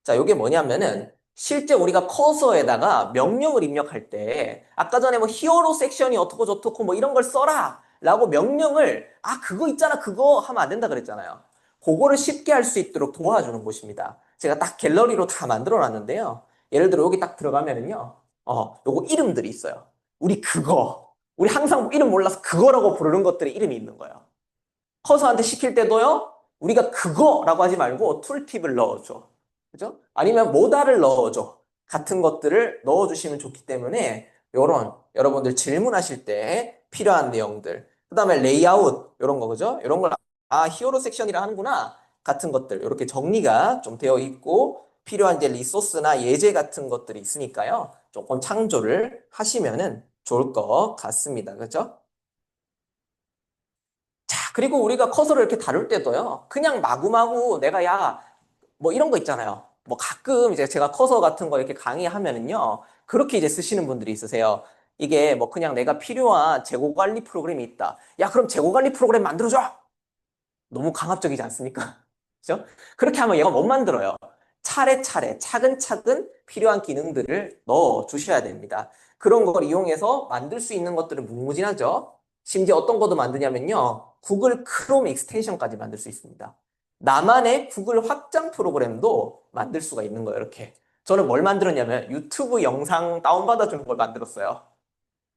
자, 요게 뭐냐면은 실제 우리가 커서에다가 명령을 입력할 때 아까 전에 뭐 히어로 섹션이 어떻고 저떻고 뭐 이런 걸 써라 라고 명령을 그거 있잖아 그거 하면 안 된다 그랬잖아요. 그거를 쉽게 할 수 있도록 도와주는 곳입니다. 제가 딱 갤러리로 다 만들어 놨는데요. 예를 들어 여기 딱 들어가면은요. 요거 이름들이 있어요. 우리 항상 뭐 이름 몰라서 그거라고 부르는 것들의 이름이 있는 거예요. 커서한테 시킬 때도요, 우리가 그거라고 하지 말고 툴팁을 넣어줘. 그죠? 아니면 모다를 넣어줘. 같은 것들을 넣어주시면 좋기 때문에, 요런, 여러분들 질문하실 때 필요한 내용들. 그 다음에 레이아웃, 요런 거, 그죠? 요런 걸, 히어로 섹션이라 하는구나. 같은 것들. 이렇게 정리가 좀 되어 있고, 필요한 이제 리소스나 예제 같은 것들이 있으니까요. 조금 창조를 하시면은 좋을 것 같습니다. 그죠? 자, 그리고 우리가 커서를 이렇게 다룰 때도요, 그냥 마구마구 내가 뭐 이런 거 있잖아요. 뭐 가끔 이제 제가 커서 같은 거 이렇게 강의하면은요, 그렇게 이제 쓰시는 분들이 있으세요. 이게 뭐 그냥 내가 필요한 재고 관리 프로그램이 있다. 야, 그럼 재고 관리 프로그램 만들어줘! 너무 강압적이지 않습니까? 그죠? 그렇게 하면 얘가 못 만들어요. 차례차례, 차근차근 필요한 기능들을 넣어 주셔야 됩니다. 그런 걸 이용해서 만들 수 있는 것들은 무궁무진하죠. 심지어 어떤 것도 만드냐면요. 구글 크롬 익스텐션까지 만들 수 있습니다. 나만의 구글 확장 프로그램도 만들 수가 있는 거예요, 이렇게. 저는 뭘 만들었냐면 유튜브 영상 다운받아 주는 걸 만들었어요.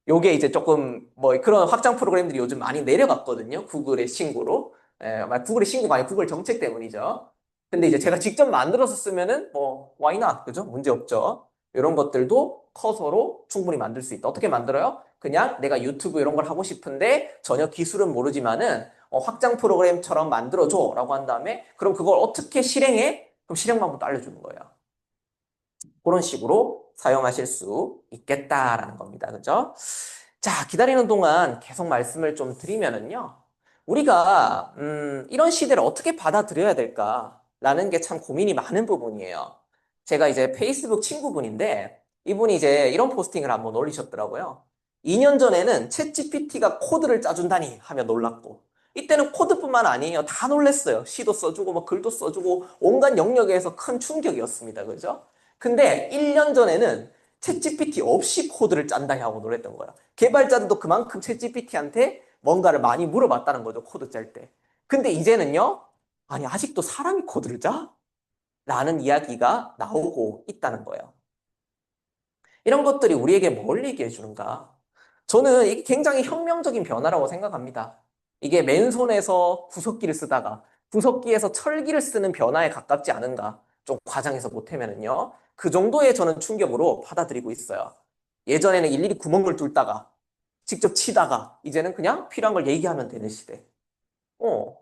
요게 이제 조금 뭐 그런 확장 프로그램들이 요즘 많이 내려갔거든요. 구글의 신고로. 구글의 신고가 아니고 구글 정책 때문이죠. 근데 이제 제가 직접 만들어서 쓰면은 뭐 why not? 그죠? 문제 없죠. 이런 것들도 커서로 충분히 만들 수 있다. 어떻게 만들어요? 그냥 내가 유튜브 이런 걸 하고 싶은데 전혀 기술은 모르지만은 확장 프로그램처럼 만들어줘 라고 한 다음에 그럼 그걸 어떻게 실행해? 그럼 실행 방법도 알려주는 거예요. 그런 식으로 사용하실 수 있겠다라는 겁니다. 그죠? 자, 기다리는 동안 계속 말씀을 좀 드리면은요. 우리가, 이런 시대를 어떻게 받아들여야 될까라는 게 참 고민이 많은 부분이에요. 제가 이제 페이스북 친구분인데, 이분이 이제 이런 포스팅을 한번 올리셨더라고요. 2년 전에는 챗 GPT가 코드를 짜준다니 하며 놀랐고, 이때는 코드뿐만 아니에요. 다 놀랬어요. 시도 써주고, 뭐 글도 써주고, 온갖 영역에서 큰 충격이었습니다. 그죠? 근데 1년 전에는 챗GPT 없이 코드를 짠다 하고 놀랬던 거야. 개발자들도 그만큼 챗GPT한테 뭔가를 많이 물어봤다는 거죠. 코드 짤 때. 근데 이제는요. 아니 아직도 사람이 코드를 짜? 라는 이야기가 나오고 있다는 거예요. 이런 것들이 우리에게 뭘 얘기해 주는가? 저는 이게 굉장히 혁명적인 변화라고 생각합니다. 이게 맨손에서 구석기를 쓰다가 구석기에서 철기를 쓰는 변화에 가깝지 않은가? 좀 과장해서 못하면은요. 그 정도의 저는 충격으로 받아들이고 있어요. 예전에는 일일이 구멍을 뚫다가 직접 치다가 이제는 그냥 필요한 걸 얘기하면 되는 시대. 어,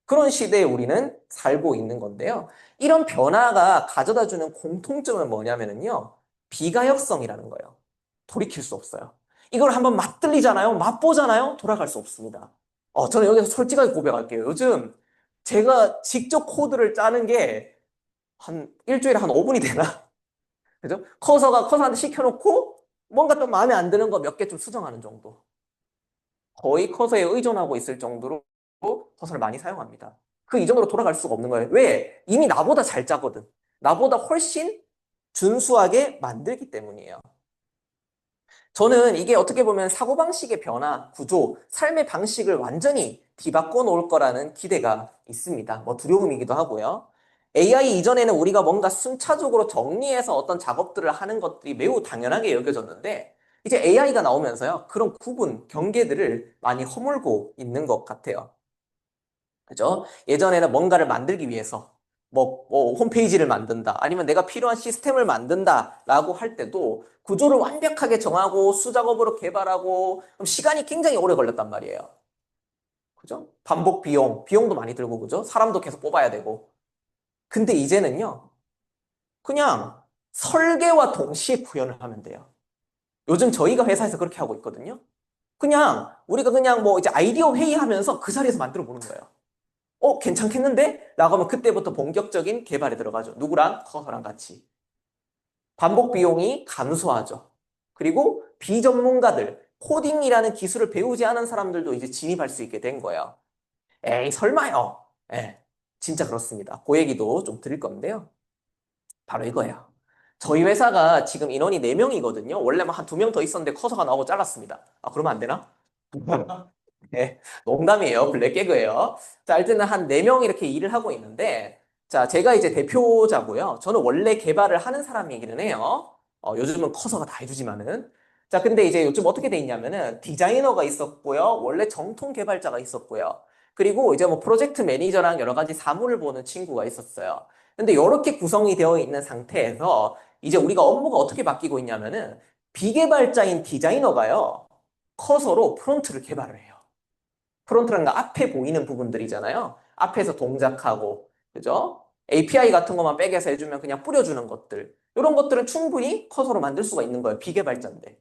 그런 시대에 우리는 살고 있는 건데요. 이런 변화가 가져다 주는 공통점은 뭐냐면요. 비가역성이라는 거예요. 돌이킬 수 없어요. 이걸 한번 맛들리잖아요. 맛보잖아요. 돌아갈 수 없습니다. 저는 여기서 솔직하게 고백할게요. 요즘 제가 직접 코드를 짜는 게 한 일주일에 한 5분이 되나? 그죠? 커서한테 시켜놓고 뭔가 좀 마음에 안 드는 거 몇 개 좀 수정하는 정도. 거의 커서에 의존하고 있을 정도로 커서를 많이 사용합니다. 그 이전으로 돌아갈 수가 없는 거예요. 왜? 이미 나보다 잘 짜거든. 나보다 훨씬 준수하게 만들기 때문이에요. 저는 이게 어떻게 보면 사고방식의 변화, 구조, 삶의 방식을 완전히 뒤바꿔 놓을 거라는 기대가 있습니다. 뭐 두려움이기도 하고요. AI 이전에는 우리가 뭔가 순차적으로 정리해서 어떤 작업들을 하는 것들이 매우 당연하게 여겨졌는데, 이제 AI가 나오면서요, 그런 구분, 경계들을 많이 허물고 있는 것 같아요. 그죠? 예전에는 뭔가를 만들기 위해서 뭐 홈페이지를 만든다 아니면 내가 필요한 시스템을 만든다라고 할 때도 구조를 완벽하게 정하고 수작업으로 개발하고 그럼 시간이 굉장히 오래 걸렸단 말이에요. 그죠? 반복 비용도 많이 들고 그죠? 사람도 계속 뽑아야 되고. 근데 이제는요. 그냥 설계와 동시에 구현을 하면 돼요. 요즘 저희가 회사에서 그렇게 하고 있거든요. 그냥 우리가 그냥 뭐 이제 아이디어 회의하면서 그 자리에서 만들어 보는 거예요. 괜찮겠는데? 라고 하면 그때부터 본격적인 개발에 들어가죠. 누구랑? 커서랑 같이. 반복 비용이 감소하죠. 그리고 비전문가들, 코딩이라는 기술을 배우지 않은 사람들도 이제 진입할 수 있게 된 거예요. 에이, 설마요. 예, 진짜 그렇습니다. 그 얘기도 좀 드릴 건데요. 바로 이거예요. 저희 회사가 지금 인원이 4명이거든요. 원래 한 2명 더 있었는데 커서가 나오고 잘랐습니다. 아, 그러면 안 되나? 네, 농담이에요. 블랙 개그예요. 자, 일단은 한 4명 이렇게 일을 하고 있는데, 자, 제가 이제 대표자고요. 저는 원래 개발을 하는 사람이기는 해요. 요즘은 커서가 다 해주지만은. 자, 근데 이제 요즘 어떻게 돼 있냐면은 디자이너가 있었고요. 원래 정통 개발자가 있었고요. 그리고 이제 뭐 프로젝트 매니저랑 여러 가지 사무를 보는 친구가 있었어요. 근데 이렇게 구성이 되어 있는 상태에서 이제 우리가 업무가 어떻게 바뀌고 있냐면은 비개발자인 디자이너가요. 커서로 프론트를 개발을 해요. 프론트라는 거 앞에 보이는 부분들이잖아요. 앞에서 동작하고, 그죠? API 같은 것만 백에서 해주면 그냥 뿌려주는 것들. 이런 것들은 충분히 커서로 만들 수가 있는 거예요. 비개발자인데.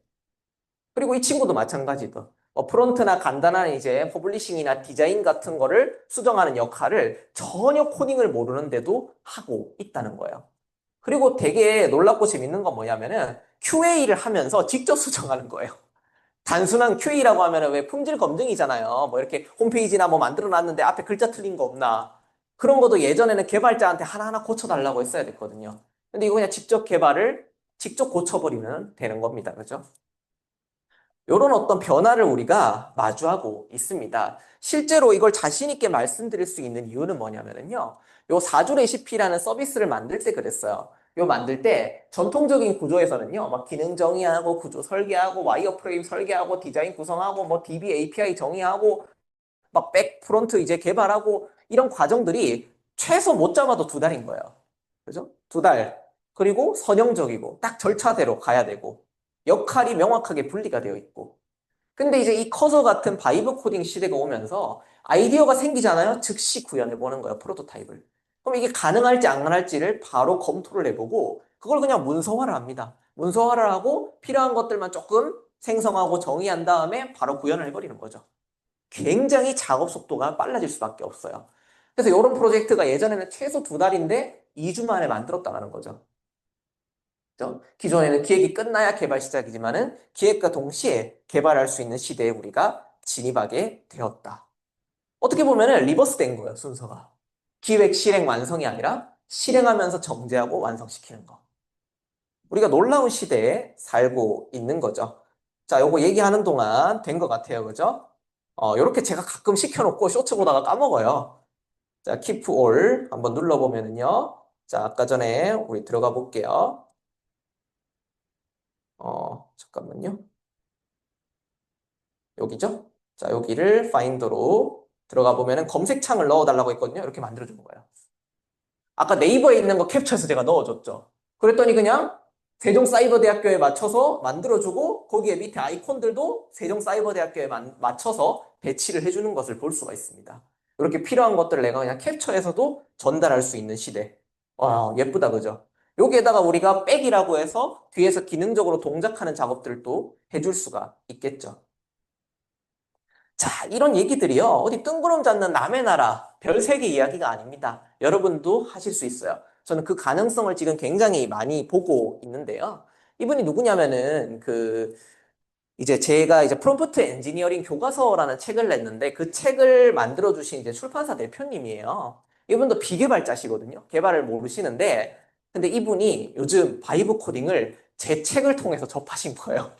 그리고 이 친구도 마찬가지고, 프론트나 간단한 이제 퍼블리싱이나 디자인 같은 거를 수정하는 역할을 전혀 코딩을 모르는데도 하고 있다는 거예요. 그리고 되게 놀랍고 재밌는 건 뭐냐면은 QA를 하면서 직접 수정하는 거예요. 단순한 QA라고 하면은 왜 품질 검증이잖아요. 뭐 이렇게 홈페이지나 뭐 만들어 놨는데 앞에 글자 틀린 거 없나. 그런 것도 예전에는 개발자한테 하나하나 고쳐달라고 했어야 됐거든요. 근데 이거 그냥 직접 개발을 직접 고쳐버리면 되는 겁니다. 그죠? 이런 어떤 변화를 우리가 마주하고 있습니다. 실제로 이걸 자신 있게 말씀드릴 수 있는 이유는 뭐냐면요. 요 4주 레시피라는 서비스를 만들 때 그랬어요. 요 만들 때 전통적인 구조에서는요. 막 기능 정의하고 구조 설계하고 와이어프레임 설계하고 디자인 구성하고 뭐 DB API 정의하고 막 백 프론트 이제 개발하고 이런 과정들이 최소 못 잡아도 2달인 거예요. 그죠? 2달. 그리고 선형적이고 딱 절차대로 가야 되고 역할이 명확하게 분리가 되어 있고 근데 이제 이 커서 같은 바이브 코딩 시대가 오면서 아이디어가 생기잖아요. 즉시 구현해 보는 거예요. 프로토타입을. 그럼 이게 가능할지 안 가능할지를 바로 검토를 해보고 그걸 그냥 문서화를 합니다. 문서화를 하고 필요한 것들만 조금 생성하고 정의한 다음에 바로 구현을 해버리는 거죠. 굉장히 작업 속도가 빨라질 수밖에 없어요. 그래서 이런 프로젝트가 예전에는 최소 2달인데 2주 만에 만들었다는 거죠. 그죠? 기존에는 기획이 끝나야 개발 시작이지만은 기획과 동시에 개발할 수 있는 시대에 우리가 진입하게 되었다. 어떻게 보면은 리버스 된 거예요, 순서가. 기획, 실행, 완성이 아니라 실행하면서 정제하고 완성시키는 거. 우리가 놀라운 시대에 살고 있는 거죠. 자, 요거 얘기하는 동안 된 것 같아요. 그죠? 요렇게 제가 가끔 시켜놓고 쇼츠 보다가 까먹어요. 자, keep all 한번 눌러보면은요. 자, 아까 전에 우리 들어가 볼게요. 잠깐만요. 여기죠? 자, 여기를 find로 들어가 보면은 검색창을 넣어달라고 했거든요. 이렇게 만들어주는 거예요. 아까 네이버에 있는 거 캡처해서 제가 넣어줬죠. 그랬더니 그냥 세종사이버대학교에 맞춰서 만들어주고 거기에 밑에 아이콘들도 세종사이버대학교에 맞춰서 배치를 해주는 것을 볼 수가 있습니다. 이렇게 필요한 것들을 내가 그냥 캡처해서도 전달할 수 있는 시대. 와, 예쁘다, 그죠? 여기에다가 우리가 백이라고 해서 뒤에서 기능적으로 동작하는 작업들도 해줄 수가 있겠죠. 자, 이런 얘기들이요. 어디 뜬구름 잡는 남의 나라, 별세계 이야기가 아닙니다. 여러분도 하실 수 있어요. 저는 그 가능성을 지금 굉장히 많이 보고 있는데요. 이분이 누구냐면은 이제 제가 이제 프롬프트 엔지니어링 교과서라는 책을 냈는데 그 책을 만들어주신 이제 출판사 대표님이에요. 이분도 비개발자시거든요. 개발을 모르시는데 근데 이분이 요즘 바이브 코딩을 제 책을 통해서 접하신 거예요.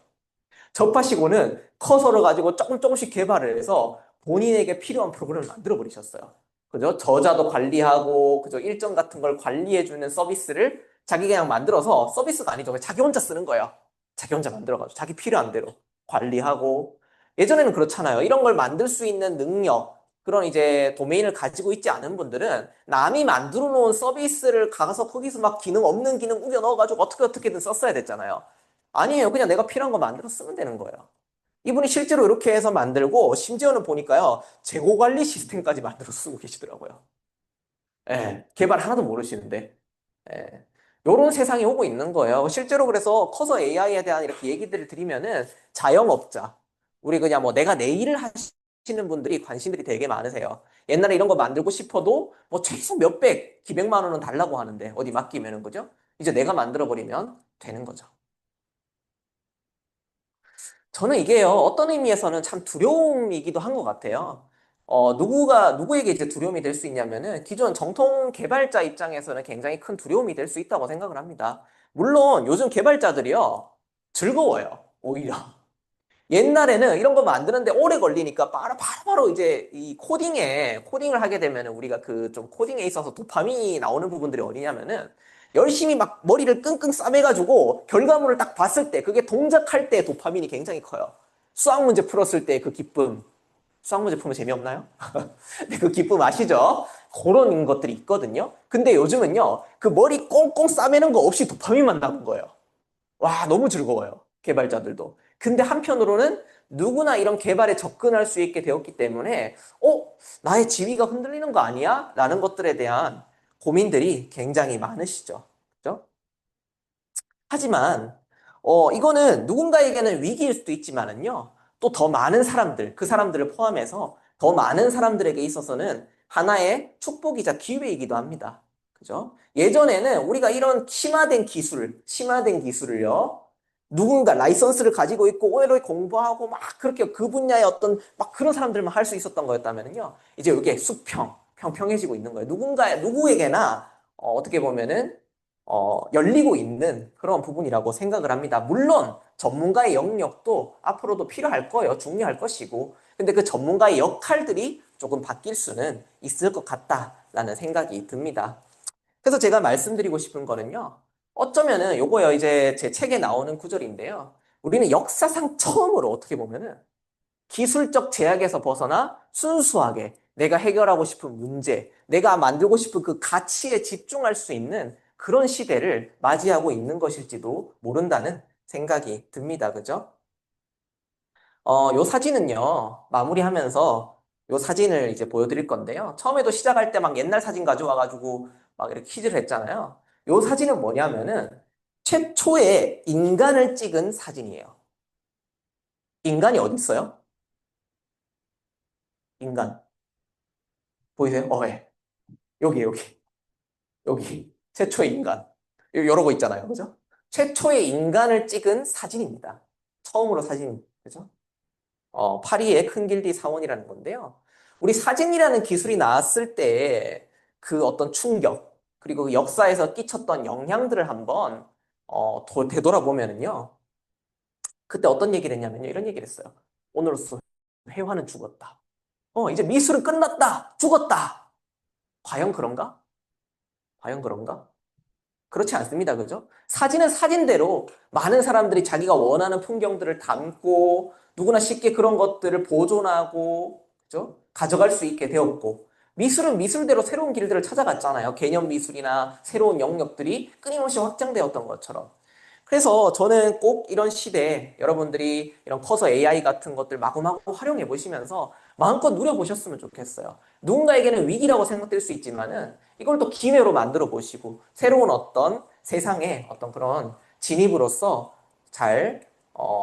접하시고는 커서를 가지고 조금씩 개발을 해서 본인에게 필요한 프로그램을 만들어 버리셨어요. 그죠? 저자도 관리하고, 그죠? 일정 같은 걸 관리해주는 서비스를 자기 그냥 만들어서 서비스가 아니죠. 자기 혼자 쓰는 거예요. 자기 혼자 만들어가지고 자기 필요한 대로 관리하고. 예전에는 그렇잖아요. 이런 걸 만들 수 있는 능력, 그런 이제 도메인을 가지고 있지 않은 분들은 남이 만들어 놓은 서비스를 가서 거기서 막 기능 없는 기능 우겨 넣어가지고 어떻게든 썼어야 됐잖아요. 아니에요. 그냥 내가 필요한 거 만들어 쓰면 되는 거예요. 이분이 실제로 이렇게 해서 만들고 심지어는 보니까요. 재고 관리 시스템까지 만들어 쓰고 계시더라고요. 예, 개발 하나도 모르시는데. 예. 요런 세상이 오고 있는 거예요. 실제로 그래서 커서 AI에 대한 이렇게 얘기들을 드리면은 자영업자, 우리 그냥 뭐 내가 내 일을 하시는 분들이 관심들이 되게 많으세요. 옛날에 이런 거 만들고 싶어도 뭐 최소 몇백, 기백만 원은 달라고 하는데 어디 맡기면은 그죠? 이제 내가 만들어 버리면 되는 거죠. 저는 이게요, 어떤 의미에서는 참 두려움이기도 한 것 같아요. 누구에게 이제 두려움이 될 수 있냐면은, 기존 정통 개발자 입장에서는 굉장히 큰 두려움이 될 수 있다고 생각을 합니다. 물론, 요즘 개발자들이요, 즐거워요, 오히려. 옛날에는 이런 거 만드는데 오래 걸리니까 바로 이제 이 코딩을 하게 되면 우리가 그 좀 코딩에 있어서 도파민이 나오는 부분들이 어디냐면은 열심히 막 머리를 끙끙 싸매가지고 결과물을 딱 봤을 때 그게 동작할 때 도파민이 굉장히 커요. 수학 문제 풀었을 때 그 기쁨. 수학 문제 풀면 재미없나요? 그 기쁨 아시죠? 그런 것들이 있거든요. 근데 요즘은요, 그 머리 꽁꽁 싸매는 거 없이 도파민만 나는 거예요. 와, 너무 즐거워요. 개발자들도. 근데 한편으로는 누구나 이런 개발에 접근할 수 있게 되었기 때문에, 나의 지위가 흔들리는 거 아니야? 라는 것들에 대한 고민들이 굉장히 많으시죠. 그죠? 하지만, 이거는 누군가에게는 위기일 수도 있지만은요, 또 더 많은 사람들, 그 사람들을 포함해서 더 많은 사람들에게 있어서는 하나의 축복이자 기회이기도 합니다. 그죠? 예전에는 우리가 이런 심화된 기술을요, 누군가 라이선스를 가지고 있고 오히려 공부하고 막 그렇게 그 분야의 어떤 막 그런 사람들만 할 수 있었던 거였다면요, 이제 이게 평평해지고 있는 거예요. 누구에게나, 어떻게 보면은 열리고 있는 그런 부분이라고 생각을 합니다. 물론 전문가의 영역도 앞으로도 필요할 거예요. 중요할 것이고. 근데 그 전문가의 역할들이 조금 바뀔 수는 있을 것 같다라는 생각이 듭니다. 그래서 제가 말씀드리고 싶은 거는요. 어쩌면은 요거요. 이제 제 책에 나오는 구절인데요. 우리는 역사상 처음으로 어떻게 보면은 기술적 제약에서 벗어나 순수하게 내가 해결하고 싶은 문제, 내가 만들고 싶은 그 가치에 집중할 수 있는 그런 시대를 맞이하고 있는 것일지도 모른다는 생각이 듭니다. 그죠? 요 사진은요, 마무리하면서 요 사진을 이제 보여드릴 건데요. 처음에도 시작할 때 막 옛날 사진 가져와가지고 막 이렇게 퀴즈를 했잖아요. 요 사진은 뭐냐면은 최초의 인간을 찍은 사진이에요. 인간이 어디 있어요? 인간. 보이세요? 예. 여기. 최초의 인간. 여러 거 있잖아요. 그죠? 최초의 인간을 찍은 사진입니다. 처음으로 사진, 그죠? 파리의 큰 길디 사원이라는 건데요. 우리 사진이라는 기술이 나왔을 때 그 어떤 충격, 그리고 그 역사에서 끼쳤던 영향들을 한번 되돌아보면은요. 그때 어떤 얘기를 했냐면요. 이런 얘기를 했어요. 오늘로써 회화는 죽었다. 이제 미술은 끝났다. 죽었다. 과연 그런가? 과연 그런가? 그렇지 않습니다. 그죠? 사진은 사진대로 많은 사람들이 자기가 원하는 풍경들을 담고 누구나 쉽게 그런 것들을 보존하고 그죠? 가져갈 수 있게 되었고 미술은 미술대로 새로운 길들을 찾아갔잖아요. 개념 미술이나 새로운 영역들이 끊임없이 확장되었던 것처럼. 그래서 저는 꼭 이런 시대에 여러분들이 이런 커서 AI 같은 것들 마구마구 활용해 보시면서 마음껏 누려보셨으면 좋겠어요. 누군가에게는 위기라고 생각될 수 있지만은 이걸 또 기회로 만들어 보시고 새로운 어떤 세상의 어떤 그런 진입으로서 잘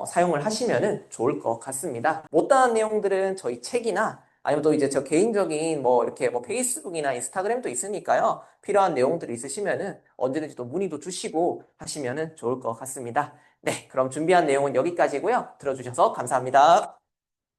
사용을 하시면은 좋을 것 같습니다. 못다한 내용들은 저희 책이나 아니면 또 이제 저 개인적인 뭐 이렇게 뭐 페이스북이나 인스타그램도 있으니까요. 필요한 내용들이 있으시면은 언제든지 또 문의도 주시고 하시면은 좋을 것 같습니다. 네, 그럼 준비한 내용은 여기까지고요. 들어주셔서 감사합니다.